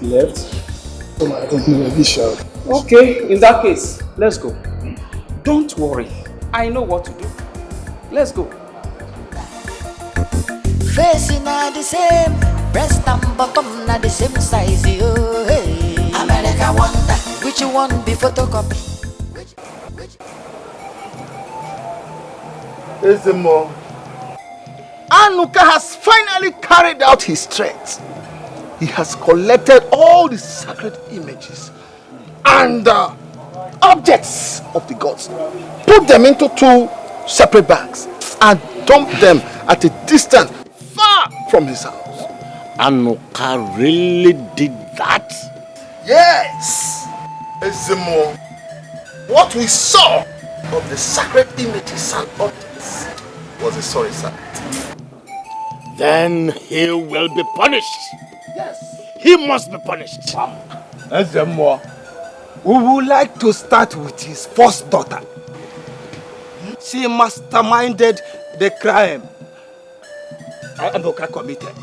Left? Oh, I don't know. Maybe she has. Okay, in that case, let's go. Don't worry. I know what to do. Let's go. Facing are the same, breast and bottom not the same size. Oh, hey. America wonder which one be photocopy. Ezemo, Anuka has finally carried out his threat. He has collected all the sacred images and objects of the gods, put them into 2 separate bags, and dumped them at a distance far from his house. Anuka really did that? Yes, Ezemo. What we saw of the sacred images and objects was a sorry sight. Then he will be punished. Yes. He must be punished. Ezemo, we would like to start with his first daughter. She masterminded the crime Anuka committed.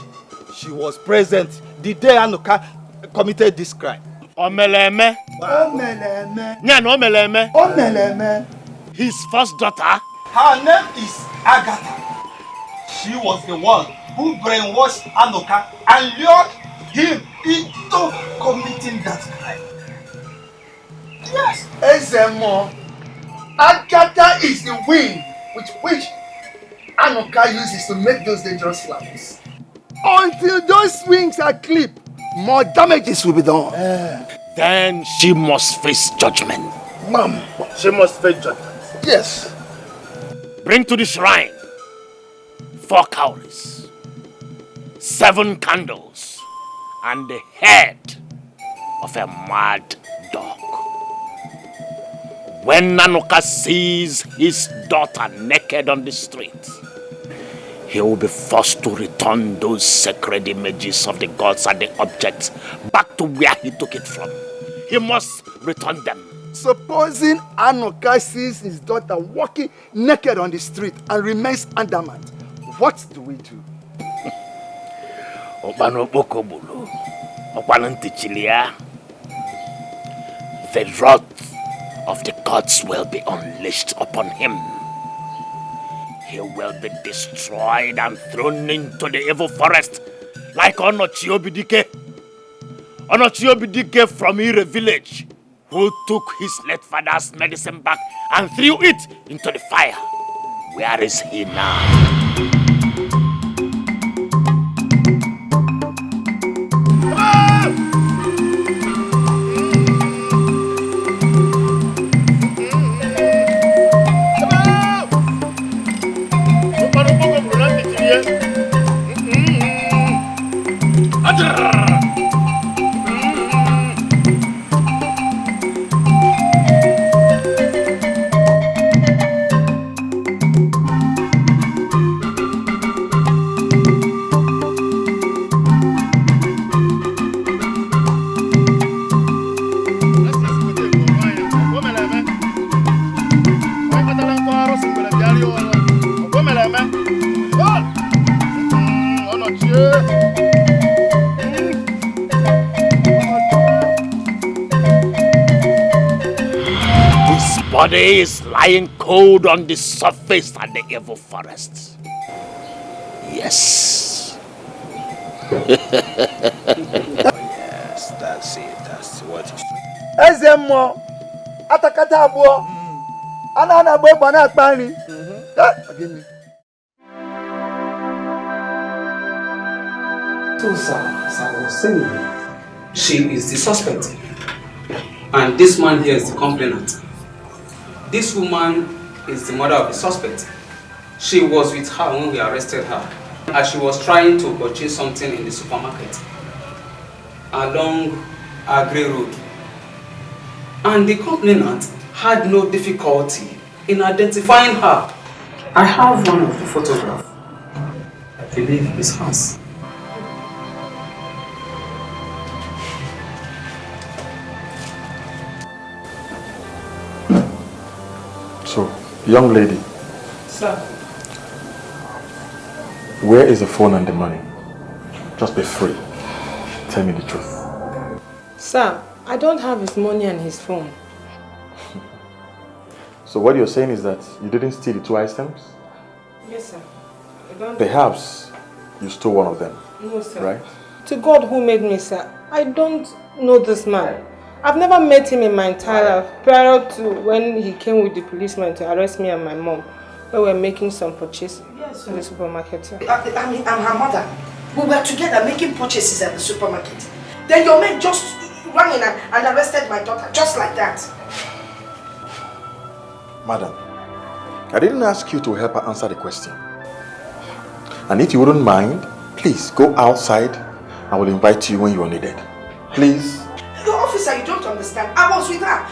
She was present the day Anuka committed this crime. Omeleme. Omeleme. Nyan Omeleme. Omeleme. His first daughter. Her name is Agatha. She was the one who brainwashed Anuka and lured him into committing that crime. Yes, Ezemo. Agatha is the wing with which Anuka uses to make those dangerous flames. Until those wings are clipped, more damages will be done. Then she must face judgment. Ma'am, she must face judgment. Yes. Bring to the shrine 4 cowries, 7 candles, and the head of a mad dog. When Nanuka sees his daughter naked on the street, he will be forced to return those sacred images of the gods and the objects back to where he took it from. He must return them. Supposing Anuka sees his daughter walking naked on the street and remains adamant, what do we do? The wrath of the gods will be unleashed upon him. He will be destroyed and thrown into the evil forest like Dikeh. Dikeh from Ebere village, who took his late father's medicine bag and threw it into the fire. Where is he now? Body is lying cold on the surface at the evil forest. Yes. Yes, that's it. That's what it's. Ezemo, atakata abo, anana boy bana akpani. So, sir, as I was saying, she is the suspect, and this man here is the complainant. This woman is the mother of the suspect. She was with her when we arrested her, as she was trying to purchase something in the supermarket along Ebere Road. And the complainant had no difficulty in identifying her. I have one of the photographs. I believe it's hers. So, young lady. Sir. Where is the phone and the money? Just be free. Tell me the truth. Sir, I don't have his money and his phone. So what you're saying is that you didn't steal the 2 items? Yes, sir. I don't. Perhaps you stole one of them. No, sir. Right? To God who made me, sir, I don't know this man. I've never met him in my entire life prior to when he came with the policeman to arrest me and my mom when we were making some purchases in the supermarket. Sir. I'm her mother. We were together making purchases at the supermarket. Then your men just ran in and arrested my daughter, just like that. Madam, I didn't ask you to help her answer the question. And if you wouldn't mind, please go outside. I will invite you when you are needed. Please. The officer, you don't understand. I was with her.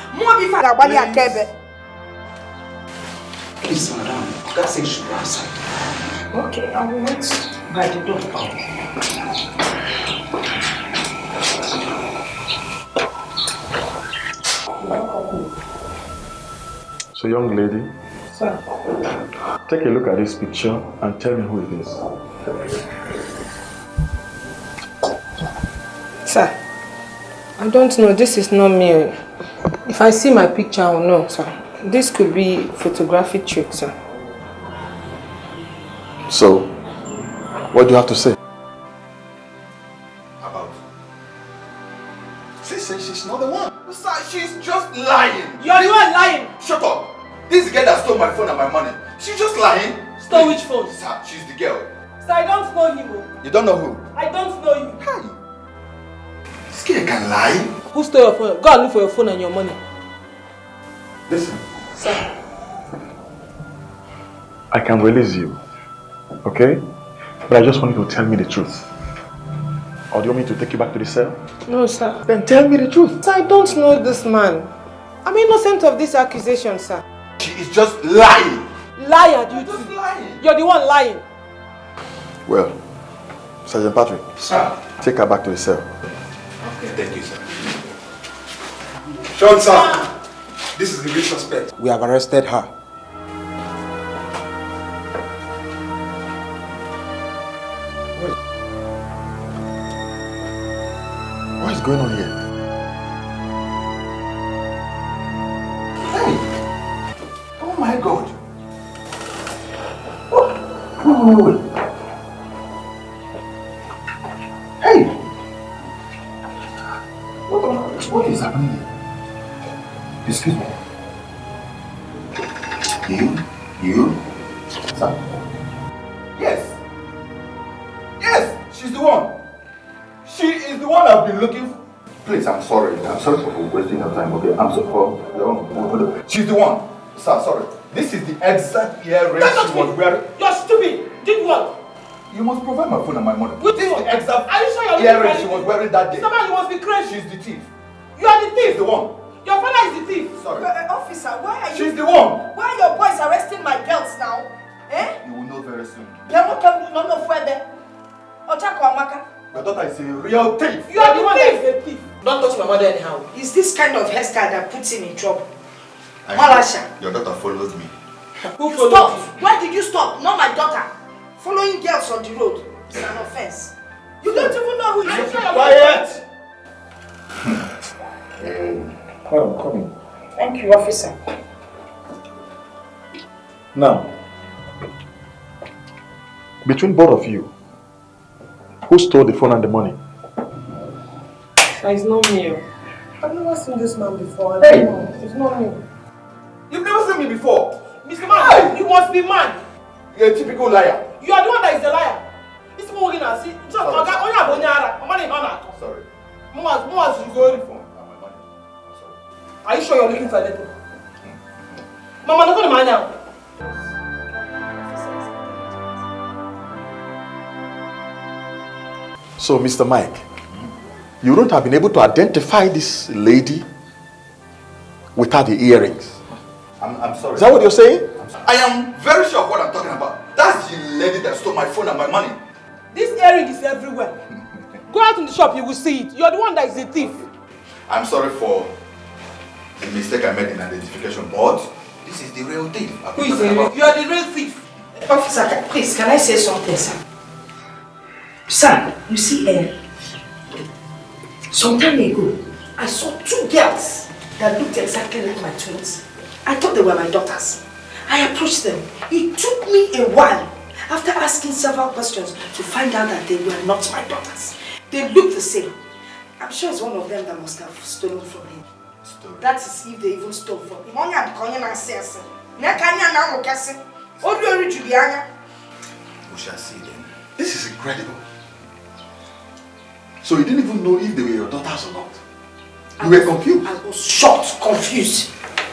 Please, madam, God says you should go outside. Okay, I will wait by the door. So, young lady, sir, take a look at this picture and tell me who it is. Sir, I don't know. This is not me. If I see my picture, I will know, sir. This could be photographic trick, sir. So, what do you have to say? About? She says she's not the one. Sir, she's just lying. You're the one lying. Shut up. This girl that stole my phone and my money. She's just lying. Stole which phone? Sir, she's the girl. Sir, I don't know him. You don't know who? I don't know you. Hey. This girl can lie. Who stole your phone? Go and look for your phone and your money. Listen. Sir. I can release you. Okay? But I just want you to tell me the truth. Or do you want me to take you back to the cell? No, sir. Then tell me the truth. Sir, I don't know this man. I'm innocent of this accusation, sir. She is just lying. Liar, you just lying. You're the one lying. Well, Sergeant Patrick. Sir. Take her back to the cell. Okay, thank you, sir. Sean, sir. This is the real suspect. We have arrested her. What is going on here? Hey! Oh my God! Wait. Hey! What is happening here? Excuse me. You? Sir? Yes! Yes! She's the one! She is the one I've been looking for. Please, I'm sorry. I'm sorry for wasting your time, okay? I'm sorry for... She's the one. Sir, sorry. This is the exact earring she was wearing. You're stupid! Did what? You must provide my phone and my money. Which this one? is the exact Are you sure you're looking earring she was wearing that day. Someone, you must be crazy. She's the thief. You are the thief. She's the one. Your father is the thief. Sorry. Officer, why are you... She's the one. Why are your boys arresting my girls now? Eh? You will know very soon. Your daughter is a real thief. You are the one that is a thief. Don't touch my mother anyhow. It's this kind of hairstyle that puts him in trouble. Malasha. Your daughter follows me. Who followed you? Why did you stop? Not my daughter. Following girls on the road. It's an offense. You don't even know who you are. Quiet! Come in. Thank you, officer. Now, between both of you, who stole the phone and the money? It's not me. I've never seen this man before. Hey! It's not me. You've never seen me before. Mr. Man, you must be mad. You're a typical liar. You are the one that is the liar. This is what we're going to see. Sorry. Are you sure you're looking for a little? Mama, look at the man now. So, Mr. Mike, you don't have been able to identify this lady without the earrings. I'm sorry. Is that what you're saying? I am very sure of what I'm talking about. That's the lady that stole my phone and my money. This earring is everywhere. Go out in the shop, you will see it. You're the one that is a thief. I'm sorry for the mistake I made in identification, but this is the real thief. Who is the real? You are the real thief. Officer, please, can I say something, sir? Sir, you see, some time ago, I saw two girls that looked exactly like my twins. I thought they were my daughters. I approached them. It took me a while, after asking several questions, to find out that they were not my daughters. They looked the same. I'm sure it's one of them that must have stolen from him. That is if they even stole from him. We shall see then. This is incredible. So you didn't even know if they were your daughters or not? You were confused? I was shocked, confused,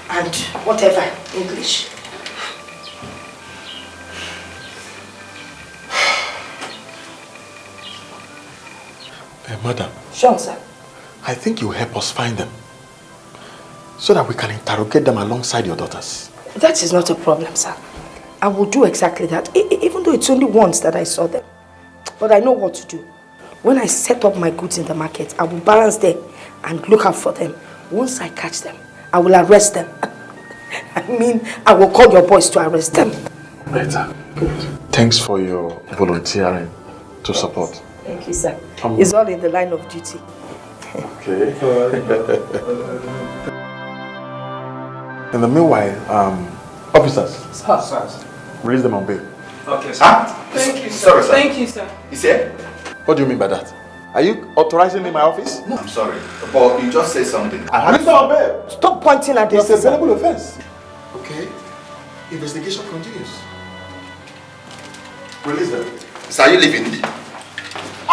and whatever, English. Madam. Sure, sir. I think you help us find them so that we can interrogate them alongside your daughters. That is not a problem, sir. I will do exactly that, even though it's only once that I saw them. But I know what to do. When I set up my goods in the market, I will balance them and look out for them. Once I catch them, I will arrest them. I will call your boys to arrest them. Better. Thanks for your volunteering to support. Thank you, sir. It's all in the line of duty. Okay. In the meanwhile, officers, Sir. release them on bail. Okay, sir. Huh? Thank you, sir. Sorry, sir. Thank you, sir. You said? What do you mean by that? Are you authorizing me in my office? No. I'm sorry, but you just said something. Release them on bail. Stop pointing at the It's a officer. valuable offense. Okay. Investigation continues. Release them. Sir, are you leaving?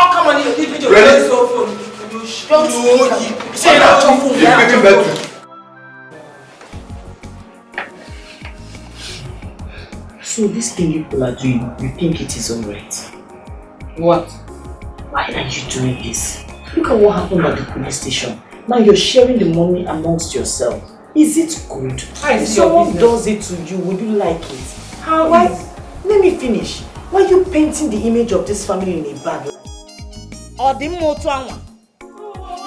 Oh, come on, you leave your Really? cell phone. You Say that. You're giving birth to. So this thing you people are doing, you think it is alright? What? Why are you doing this? Look at what happened at the police station. Now you're sharing the money amongst yourself. Is it good? If someone does it to you, would you like it? How? Why? Let me finish. Why are you painting the image of this family in a bad light?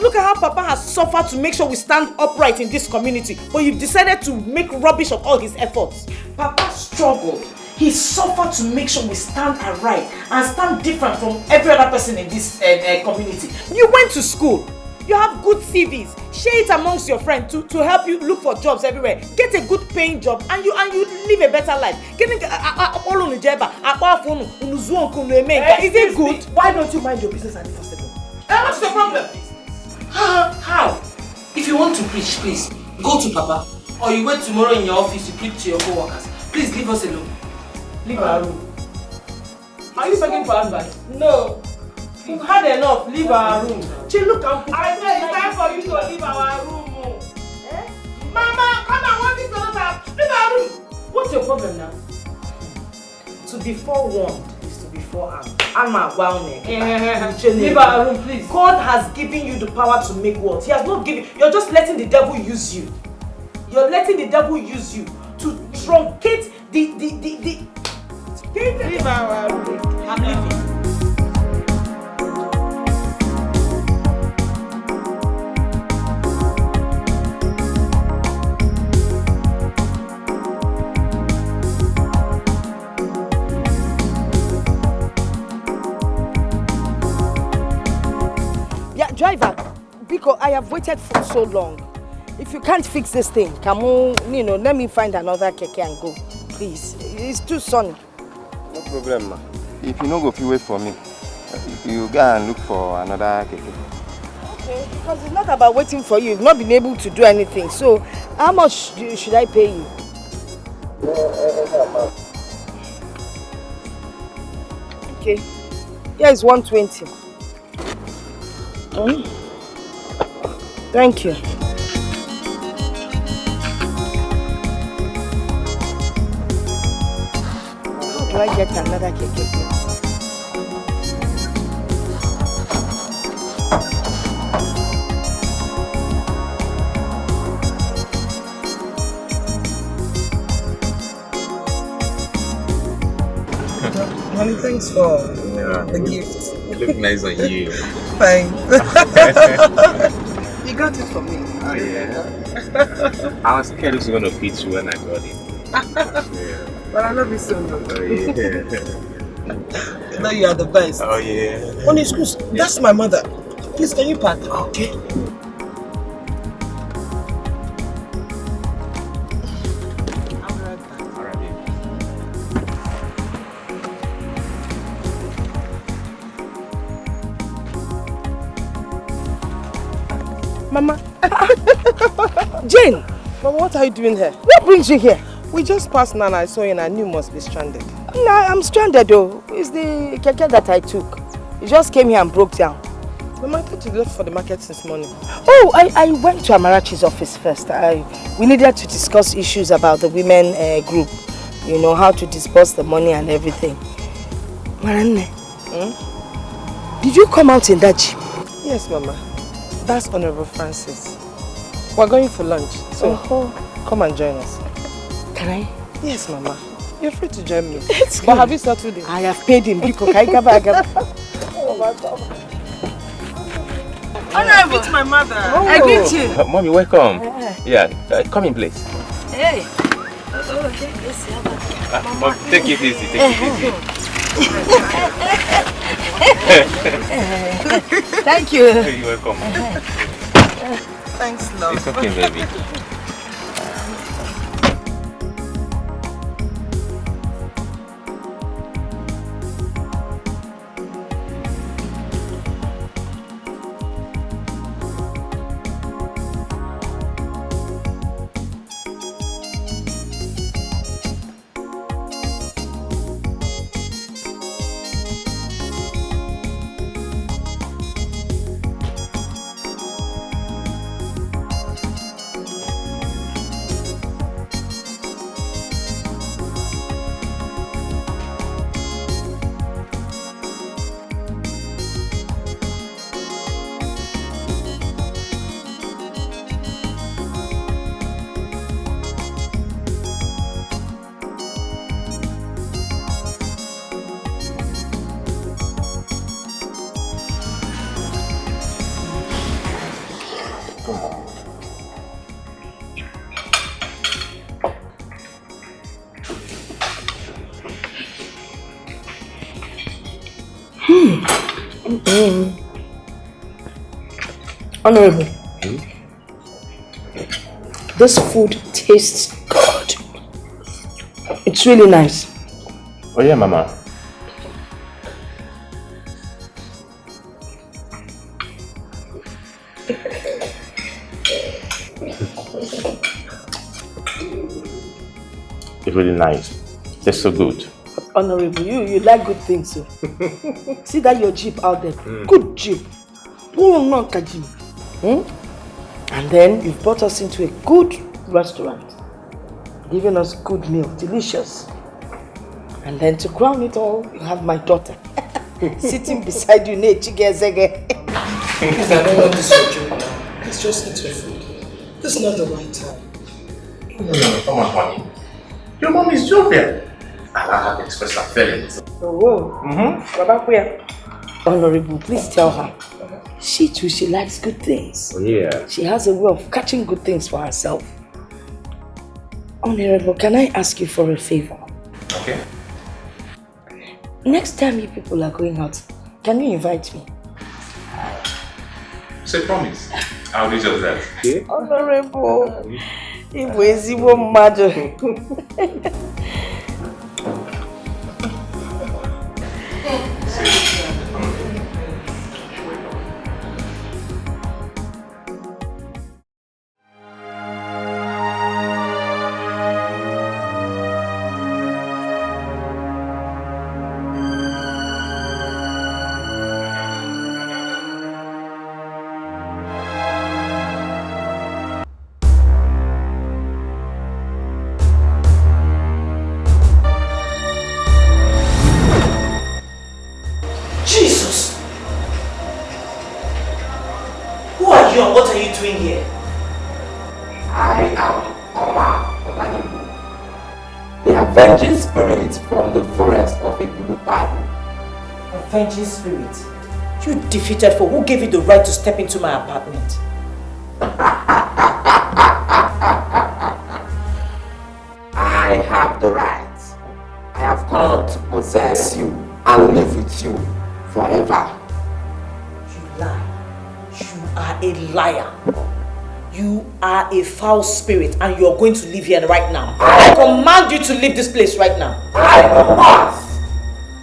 Look at how Papa has suffered to make sure we stand upright in this community, but you've decided to make rubbish of all his efforts. Papa struggled. He suffered to make sure we stand upright and stand different from every other person in this community. You went to school. You have good CVs. Share it amongst your friends to help you look for jobs everywhere. Get a good paying job and you live a better life. Is it good? Why don't you mind your business at the first second? What's the problem? How? If you want to preach, please, go to Papa. Or you wait tomorrow in your office to preach to your co-workers. Please leave us alone. Leave our room. Are you begging for advice? No. You've had enough. Leave our room. Look, I said it's time for you to leave our room. Eh? Mama, come on, what is the matter? Leave our room. What's your problem now? To be forewarned is to be forearmed. Leave our room, please. God has given you the power to make words. He has not given. You're just letting the devil use you. You're letting the devil use you to truncate the. Leave our room. I'm leaving. Driver, because I have waited for so long. If you can't fix this thing, come on, let me find another keke and go. Please, it's too sunny. No problem, ma. If you no go, if you wait for me, you go and look for another keke. Okay, because it's not about waiting for you. You've not been able to do anything. So, how much should I pay you? Okay, here is 120. Thank you. How do I get another keke? Honey, thanks for the gift. It look nice on you. Thanks. You got it for me. Oh yeah. I was scared it was gonna fit you when I got it. Yeah. But I love you so much. Oh yeah. You know you are the best. Oh yeah. Honey, excuse, that's my mother. Please, can you pack? Okay. Mama. Jane! Mama, what are you doing here? What brings you here? We just passed Nana. I saw you and I knew you must be stranded. No, I'm stranded though. It's the keke that I took. It just came here and broke down. Mama, I thought you left for the market since morning. Oh, I went to Amarachi's office first. We needed to discuss issues about the women group. You know, how to disburse the money and everything. Maranne, did you come out in that jeep? Yes, Mama. That's Honorable Francis. We're going for lunch, so come and join us. Can I? Yes, Mama. You're free to join me. But have you settled it? I have paid him. Honorable, meet my mother. Oh. I greet you. Mommy, welcome. Yeah, come in, please. Hey. Mom, take it easy. Take it easy. Thank you. You're welcome. Thanks, love. It's okay, baby. Honorable, this food tastes good. It's really nice. Oh yeah, Mama. It's really nice. Tastes so good. Honorable, you like good things, so. See that your jeep out there? Good jeep. And then you've brought us into a good restaurant, giving us good meal, delicious. And then to crown it all, you have my daughter sitting beside you, Please, I don't want this for joke now. Please just eat your food. This is not the right time. No, come on, honey. Your mom is jovial. I like her to express her feelings. Oh, Honorable, please tell her. She too, she likes good things. Oh, yeah. She has a way of catching good things for herself. Honorable, can I ask you for a favor? Okay. Next time you people are going out, can you invite me? Say promise. I'll do just that. Okay? Honorable, it was even mad. Jesus! Who are you and what are you doing here? I am the avenging spirit from the forest of Ebere. Avenging spirit? You defeated foe. Who gave you the right to step into my apartment? I have the right. I have come to possess you and live with you forever. You lie. You are a liar. You are a foul spirit and you are going to leave here right now. I command you to leave this place right now. I am not.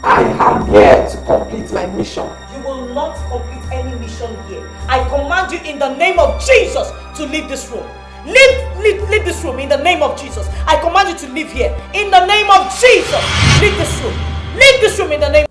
I am here to complete my mission. You will not complete any mission here. I command you in the name of Jesus to leave this room. Leave this room in the name of Jesus. I command you to leave here in the name of Jesus. Leave this room. Leave this room in the name.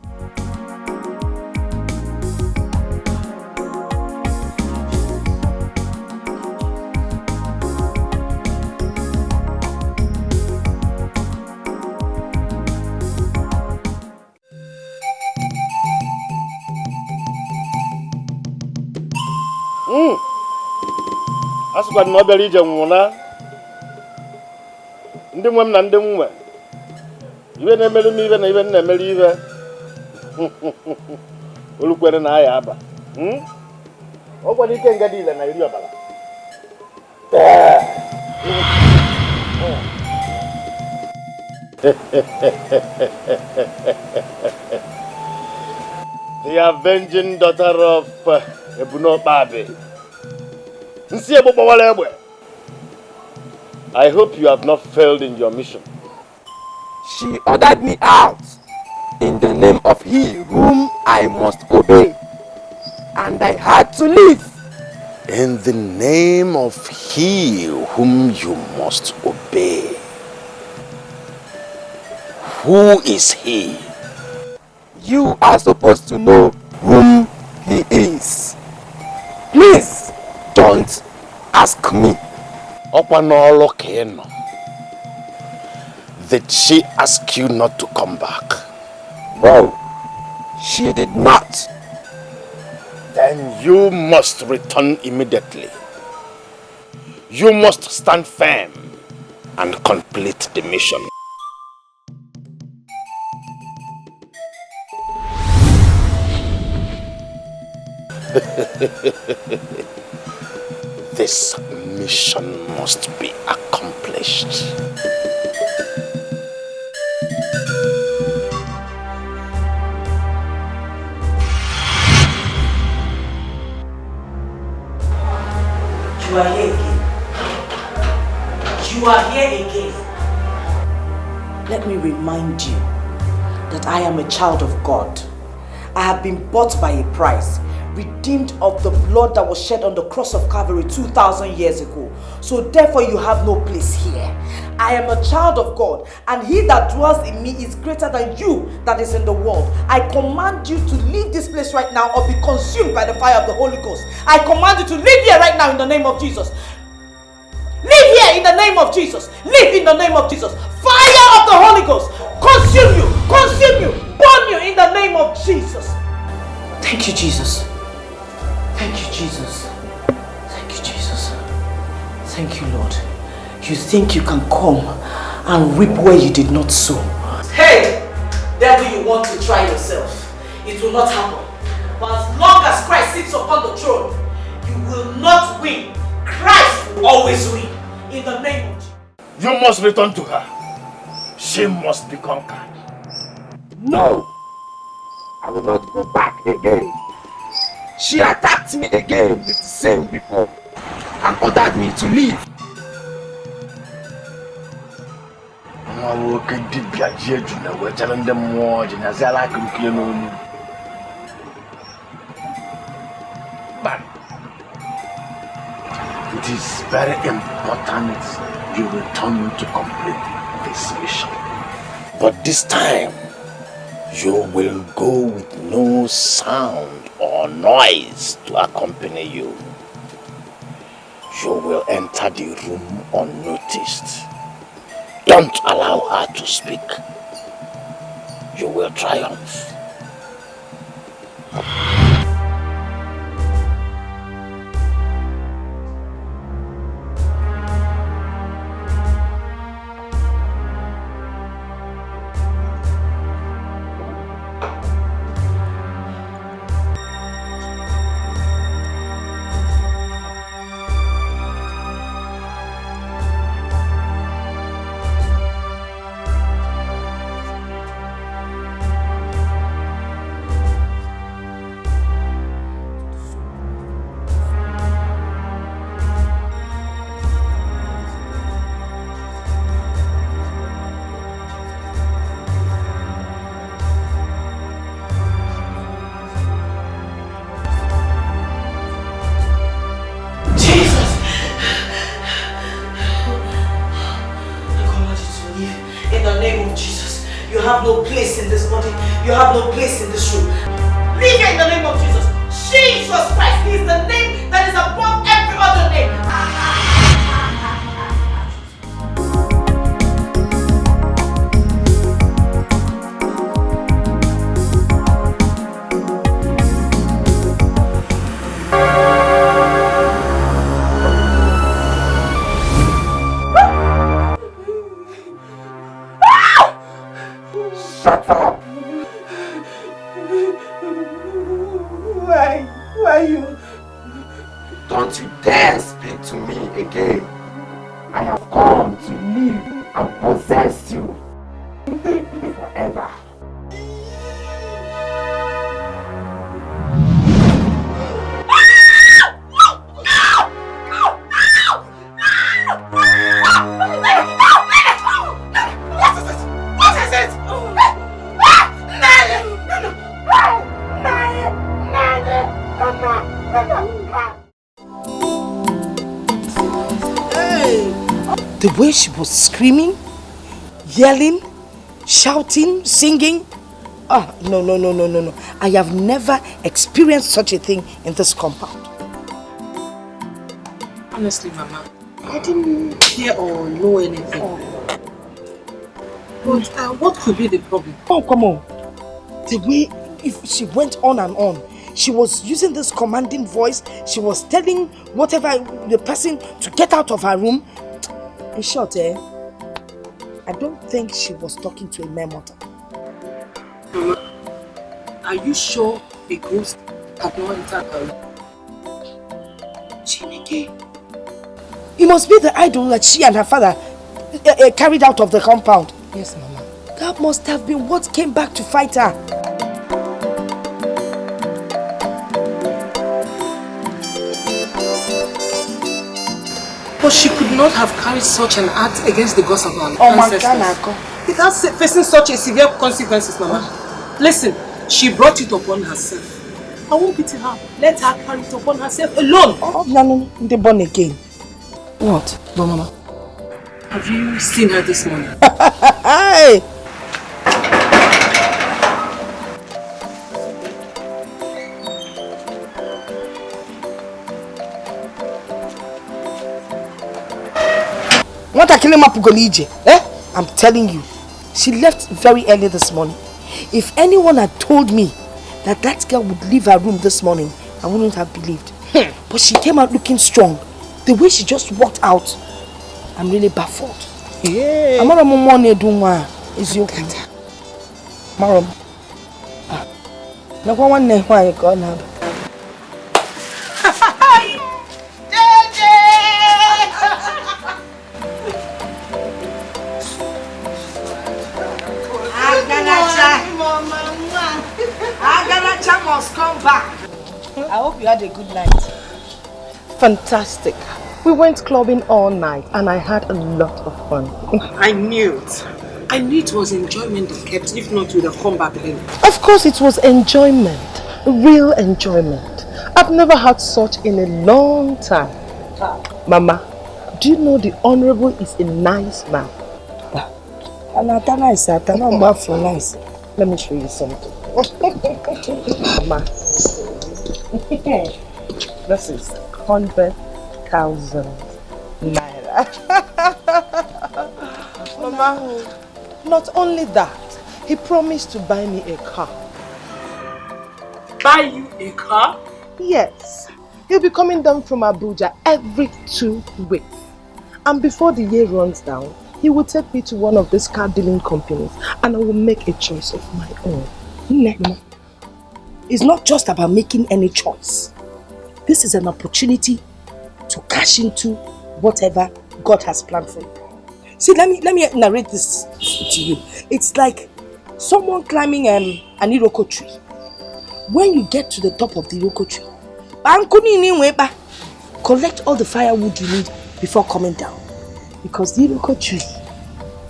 Asụkwa na ọ bịara ije nwụna ndị nwe m na ndị nwe ibe na-emere m ibe na ibe na-emere ibe olukwere na aya aba ọ gwara ike nga dị ile na iri ọbara the avenging daughter of Ebunokpabe. I hope you have not failed in your mission. She ordered me out in the name of he whom I must obey, and I had to leave. In the name of he whom you must obey. Who is he? You are supposed to know whom he is. Please, don't ask me. Did she ask you not to come back? No, she did not. Then you must return immediately. You must stand firm and complete the mission. This mission must be accomplished. You are here again. You are here again. Let me remind you that I am a child of God. I have been bought by a price, redeemed of the blood that was shed on the cross of Calvary 2,000 years ago. So therefore you have no place here. I am a child of God, and he that dwells in me is greater than you that is in the world. I command you to leave this place right now or be consumed by the fire of the Holy Ghost. I command you to leave here right now in the name of Jesus. Leave here in the name of Jesus. Leave in the name of Jesus. Fire of the Holy Ghost. Consume you, burn you in the name of Jesus. Thank you, Jesus. Thank you, Jesus. Thank you, Jesus. Thank you, Lord. You think you can come and reap where you did not sow. Hey! Devil, you want to try yourself. It will not happen. But as long as Christ sits upon the throne, you will not win. Christ will always win. In the name of Jesus. You must return to her. She must be conquered. No! I will not go back again. She attacked me again with the same weapon and ordered me to leave. But it is very important you return to complete this mission. But this time, you will go with no sound or noise to accompany you. You will enter the room unnoticed. Don't allow her to speak. You will triumph. You have no place in this body. You have no place in this room. Leave her in the name of Jesus. Jesus Christ. He is the name that is above every other name. Why you? Don't you dare speak to me again. I have come to live and possess you forever. The way she was screaming, yelling, shouting, singing. No. I have never experienced such a thing in this compound. Honestly, Mama, I didn't hear or know anything. But what could be the problem? Oh, come on. The way she went on and on. She was using this commanding voice. She was telling whatever the person to get out of her room. In short, I don't think she was talking to a mere mortal. Mama, are you sure a ghost had not entered her room? Chineke. It must be the idol that she and her father carried out of the compound. Yes, Mama. That must have been what came back to fight her. But she could not have carried such an act against the gods of our ancestors. Without facing such a severe consequences, Mama. Listen, she brought it upon herself. I won't pity her. Let her carry it upon herself alone. Oh, no, they're born again. What? No, Mama. Have you seen her this morning? Hey! What I'm telling you, she left very early this morning. If anyone had told me that that girl would leave her room this morning, I wouldn't have believed. But she came out looking strong. The way she just walked out, I'm really baffled. Yeah. I'm not a money doing is your Marom. No one knows why you got now. Agaracha must come back. I hope you had a good night. Fantastic. We went clubbing all night and I had a lot of fun. I knew it. I knew it was enjoyment that kept, if not, you would have come back then. Of course it was enjoyment. Real enjoyment. I've never had such in a long time. Mama, do you know the Honorable is a nice man? Nice. Let me show you something. Mama, this is 100,000 naira. Mama, not only that, he promised to buy me a car. Buy you a car? Yes. He'll be coming down from Abuja every 2 weeks. And before the year runs down, he will take me to one of these car dealing companies and I will make a choice of my own. It's not just about making any choice. This is an opportunity to cash into whatever God has planned for you. See, let me narrate this to you. It's like someone climbing an iroko tree. When you get to the top of the iroko tree, collect all the firewood you need before coming down. Because the iroko tree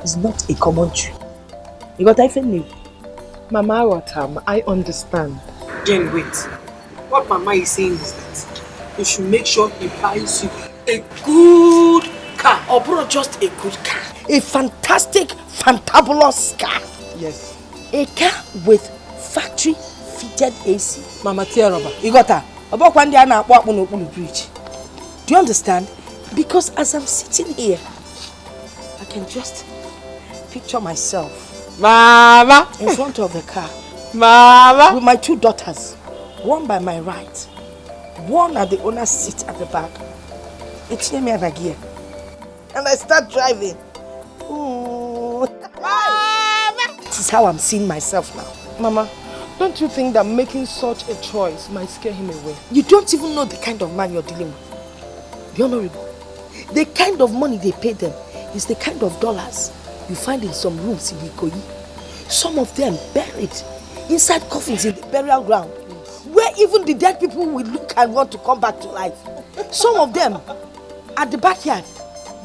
is not a common tree. You got anything new? Mama Rotam, I understand. Jen, wait. What Mama is saying is that you should make sure he buys you a good car. Or bro, just a good car. A fantastic, fantabulous car. Yes. A car with factory fitted AC. Mama Tiaroba. You got her. About one day I walk on the bridge. Do you understand? Because as I'm sitting here, I can just picture myself, Mama, in front of the car, Mama, with my 2 daughters, one by my right, one at the owner's seat at the back. It's me and gear, and I start driving. Ooh. Mama. This is how I'm seeing myself now. Mama, don't you think that making such a choice might scare him away? You don't even know the kind of man you're dealing with. The Honorable. The kind of money they pay them is the kind of dollars you find in some rooms in Ikoyi. Some of them buried inside coffins in the burial ground, where even the dead people will look and want to come back to life. Some of them at the backyard,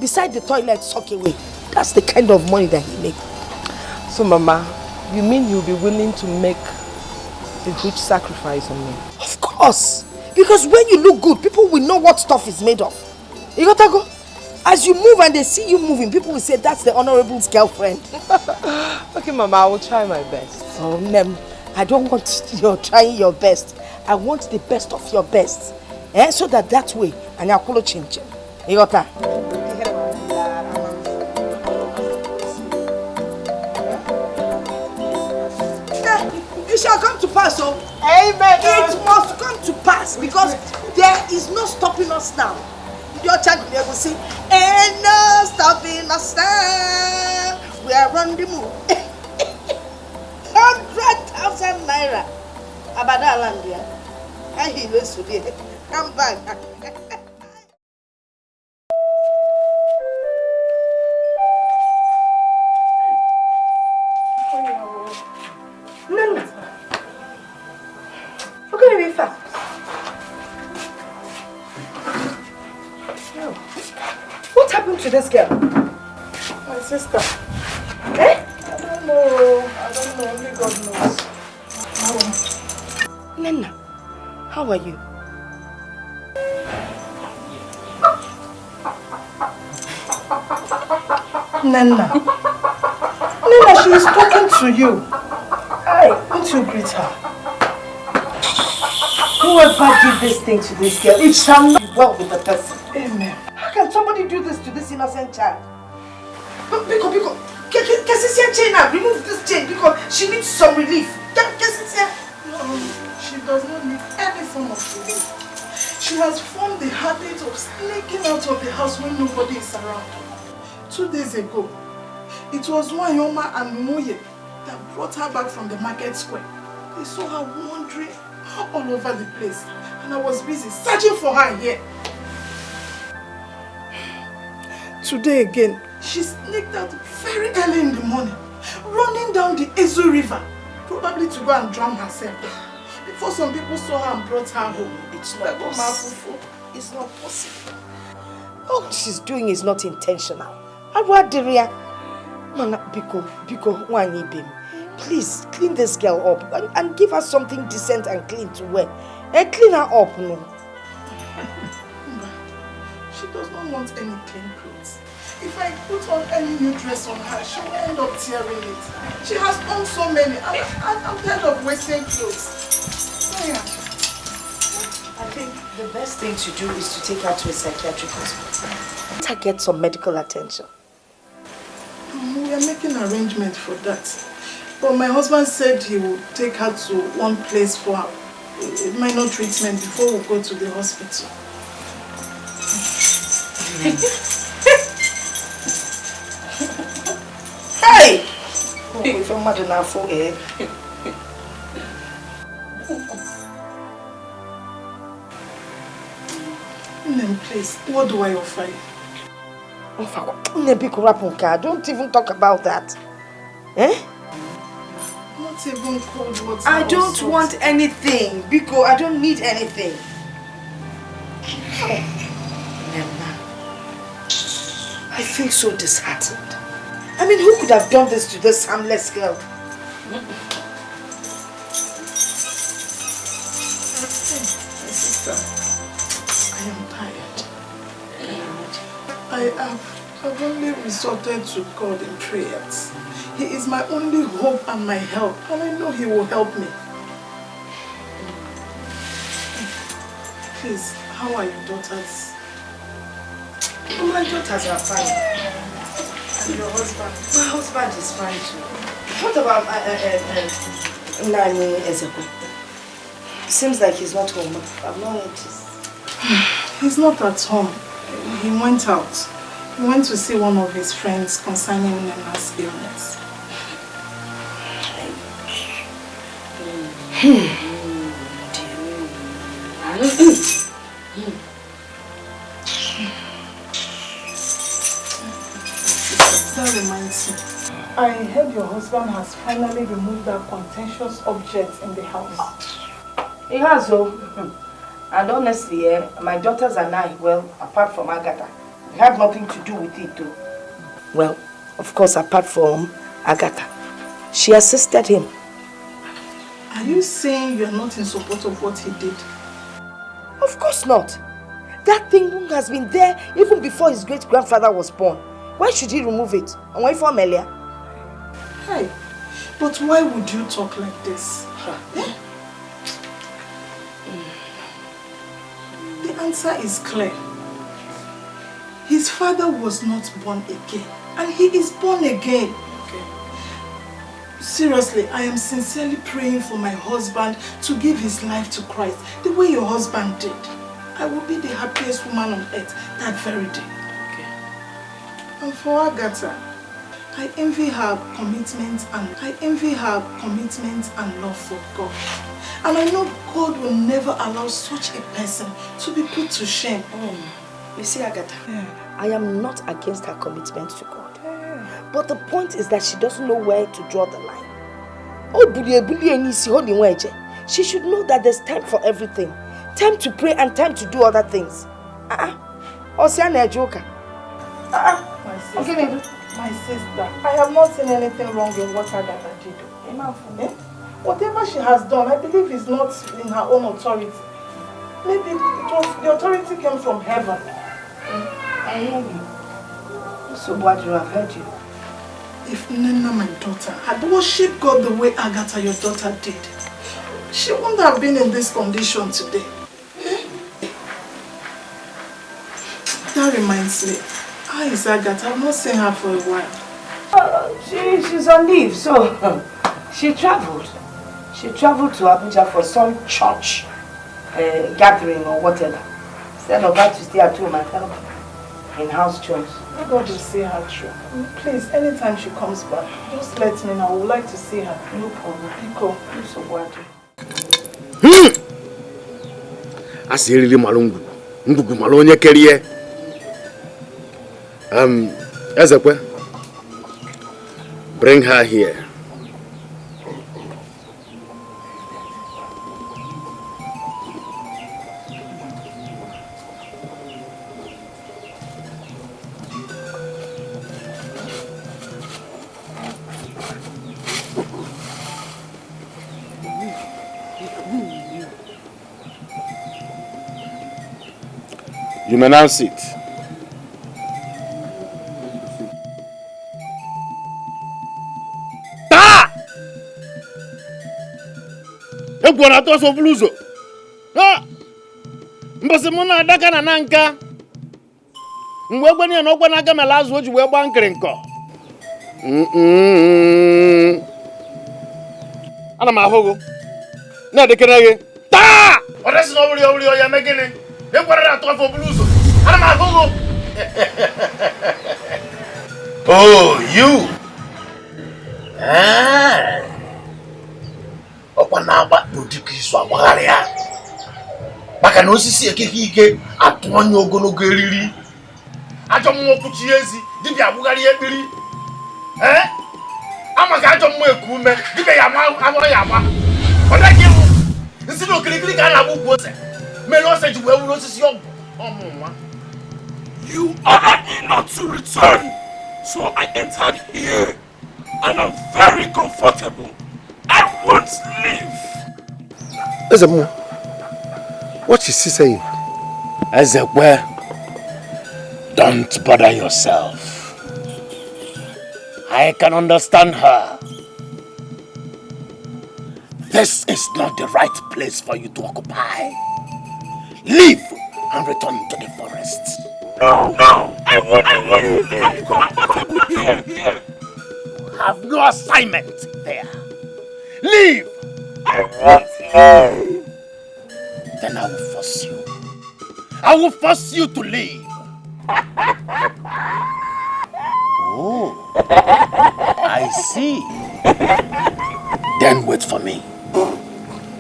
beside the toilet, sock away. That's the kind of money that he makes. So Mama, you mean you'll be willing to make a huge sacrifice on me? Of course! Because when you look good, people will know what stuff is made of. You gotta go. As you move and they see you moving, people will say that's the Honorable's girlfriend. Okay, Mama, I will try my best. Oh, Nem, I don't want you trying your best. I want the best of your best. So that way, and I'll call change. You got that? It shall come to pass, oh. Amen. It must come to pass because there is no stopping us now. Your child will be sing, ain't no stopping us now. We are on the move. 100,000 naira. Abada Landia. I hear this today. Come back. No. We're going to be fast. to this girl? My sister. Eh? I don't know. Only God knows. Nana, how are you? Nana, she is talking to you. Hey, won't you greet her? Whoever did this thing to this girl, it shall not be well with the person. Amen. How can somebody do this to this innocent child? Because, chain now. Remove this chain because she needs some relief. No, she does not need any form of relief. She has formed the habit of sneaking out of the house when nobody is around. 2 days ago, it was Wanyoma and Moye that brought her back from the market square. They saw her wandering all over the place, and I was busy searching for her here. Today again, she sneaked out very early in the morning, running down the Ezo River, probably to go and drown herself. Before some people saw her and brought her home. It's not possible. It's not possible. All she's doing is not intentional. Mana, Biko, Wanibim, please clean this girl up and give her something decent and clean to wear. And clean her up, no? She does not want any clean clothes. If I put on any new dress on her, she will end up tearing it. She has owned so many. I'm tired of wasting clothes. I think the best thing to do is to take her to a psychiatric hospital. Let her get some medical attention. We are making arrangements for that. But my husband said he would take her to one place for a minor treatment before we go to the hospital. Hey! We found mad enough for her. Please, what do I offer you? Don't even talk about that. Eh? Not even cold water. I don't want anything, Biko. I don't need anything. I feel so disheartened. I mean, who could have done this to this harmless girl? My sister, I am tired. I've only resorted to God in prayers. He is my only hope and my help, and I know He will help me. Please, how are your daughters? My daughters are fine. And your husband? My husband is fine too. What about Nani Ezeko? Seems like he's not home. I've not heard this. He's not at home. He went out. He went to see one of his friends concerning Nana's illness. That reminds me. I heard your husband has finally removed that contentious object in the house. He has, though. And honestly, my daughters and I, well, apart from Agatha, we have nothing to do with it, though. Well, of course, apart from Agatha, she assisted him. Are you saying you are not in support of what he did? Of course not. That thing has been there even before his great-grandfather was born. Why should he remove it? And why for Amelia? Hey, but why would you talk like this? Eh? The answer is clear. His father was not born again, and he is born again. Okay. Seriously, I am sincerely praying for my husband to give his life to Christ, the way your husband did. I will be the happiest woman on earth that very day. Okay. And for Agatha, I envy her commitment and love for God. And I know God will never allow such a person to be put to shame. You see, Agatha, I am not against her commitment to God. But the point is that she doesn't know where to draw the line. She should know that there's time for everything. Time to pray and time to do other things. Osiana joker. Okay, my sister, I have not seen anything wrong in what Agatha did. Eh? Whatever she has done, I believe is not in her own authority. Maybe the authority came from heaven. I hear you. So what do I heard you? If Nena, my daughter, had worshipped God the way Agatha, your daughter, did, she wouldn't have been in this condition today. That reminds me, how is Agatha? I've not seen her for a while. She's on leave, so she traveled. She traveled to Abuja for some church gathering or whatever. Instead of her to stay at home and help in house chores. God will see her through. Please, anytime she comes back, just let me know. I would like to see her. No problem. Pico. I'm so glad. I see really malungu. Ndugu malonye kerie. Ezekwe, bring her here. You may now sit. Egwara to so bluzo. Ha! Mbose mo na adaka na nanka. Mgbe gbani na ogwa na aga melazu oji we gba nkrinko. Ana ma hogo. Na de kenege. Ta! Oresi no wuri o ya megini. Egwara to so bluzo. Ana ma hogo. Oh, you. Ah. Okwanaba Dikeh isu agbagharị ya maka na osisi ekeke ike atụ onye ogologo eriri ajọ mmụọ kwuchi ezi dibịa agbugharị ekpiri amaka ajọ mmụọ eku ume dibịa ya ama ya ama ọ dịghị iwu nsi na okirikiri ka a na-agba ugwu ose mere ose ji wee wuru osisi ọgwụ ọmụnwa. You are not to return, so I entered here and I'm very comfortable. I won't leave. Ezekwe, what is she saying? Ezekwe, don't bother yourself. I can understand her. This is not the right place for you to occupy. Leave and return to the forest. No, I won't leave. I'm comfortable here. You have no assignment there. Leave! I won't leave. Then I will force you. I will force you to leave. Oh, I see. Then wait for me.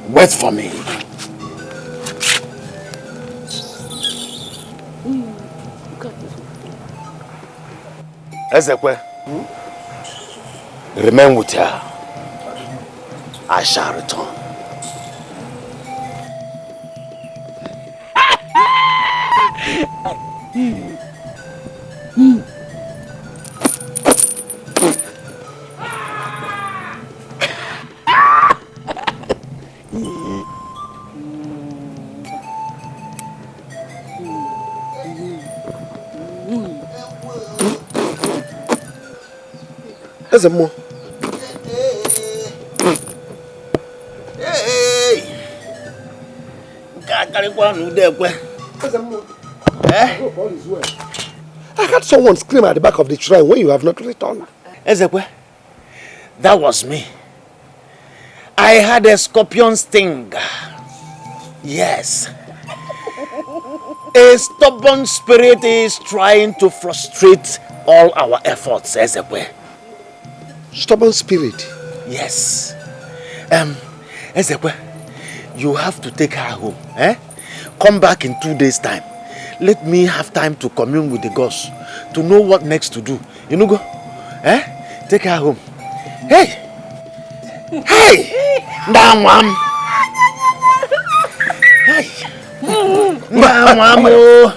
Wait for me. Ezekwe, remain with her. I shall return. There's a more. I heard someone scream at the back of the shrine when you have not returned. Ezekwe, that was me. I had a scorpion sting. Yes. A stubborn spirit is trying to frustrate all our efforts, Ezekwe. Stubborn spirit? Yes. Ezekwe, you have to take her home. Come back in 2 days' time. Let me have time to commune with the gods to know what next to do. You know, go? Take her home. Hey! Hey! Down one! Hey! Down one more!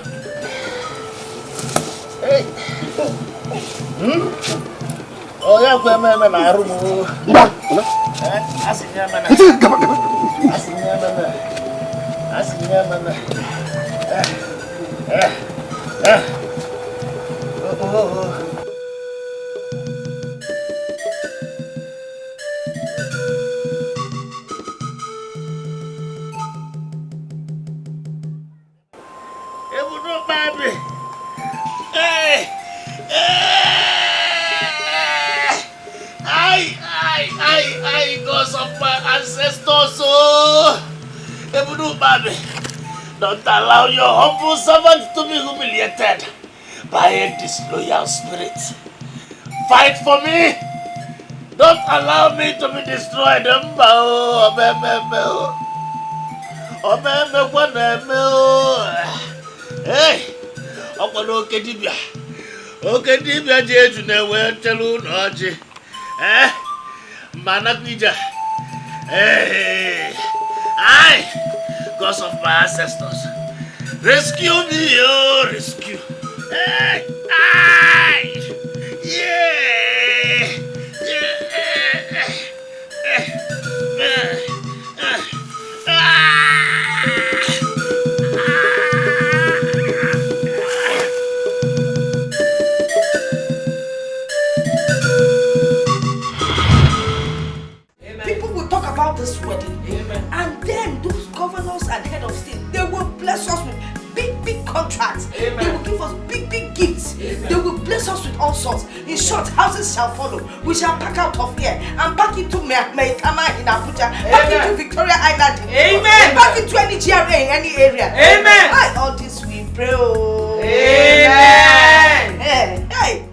Hey! Oh, yeah, man, I room. I, gods of my ancestors, don't allow your humble servant to be humiliated by a disloyal spirit. Fight for me. Don't allow me to be destroyed. Hey, Okadibia Jeju newe telu noji. Manapija. Hey, gods of my ancestors, rescue me, oh, rescue. Hey, People will talk about this wedding, and then those governors and head of state, they will bless us with big contracts. They will give us big gifts. They will bless us with all sorts. In short, houses shall follow. We shall pack out of here and back into Maitama in Abuja, back into Victoria Island, back into any GRA in any area. All this we pray. Amen. Hey.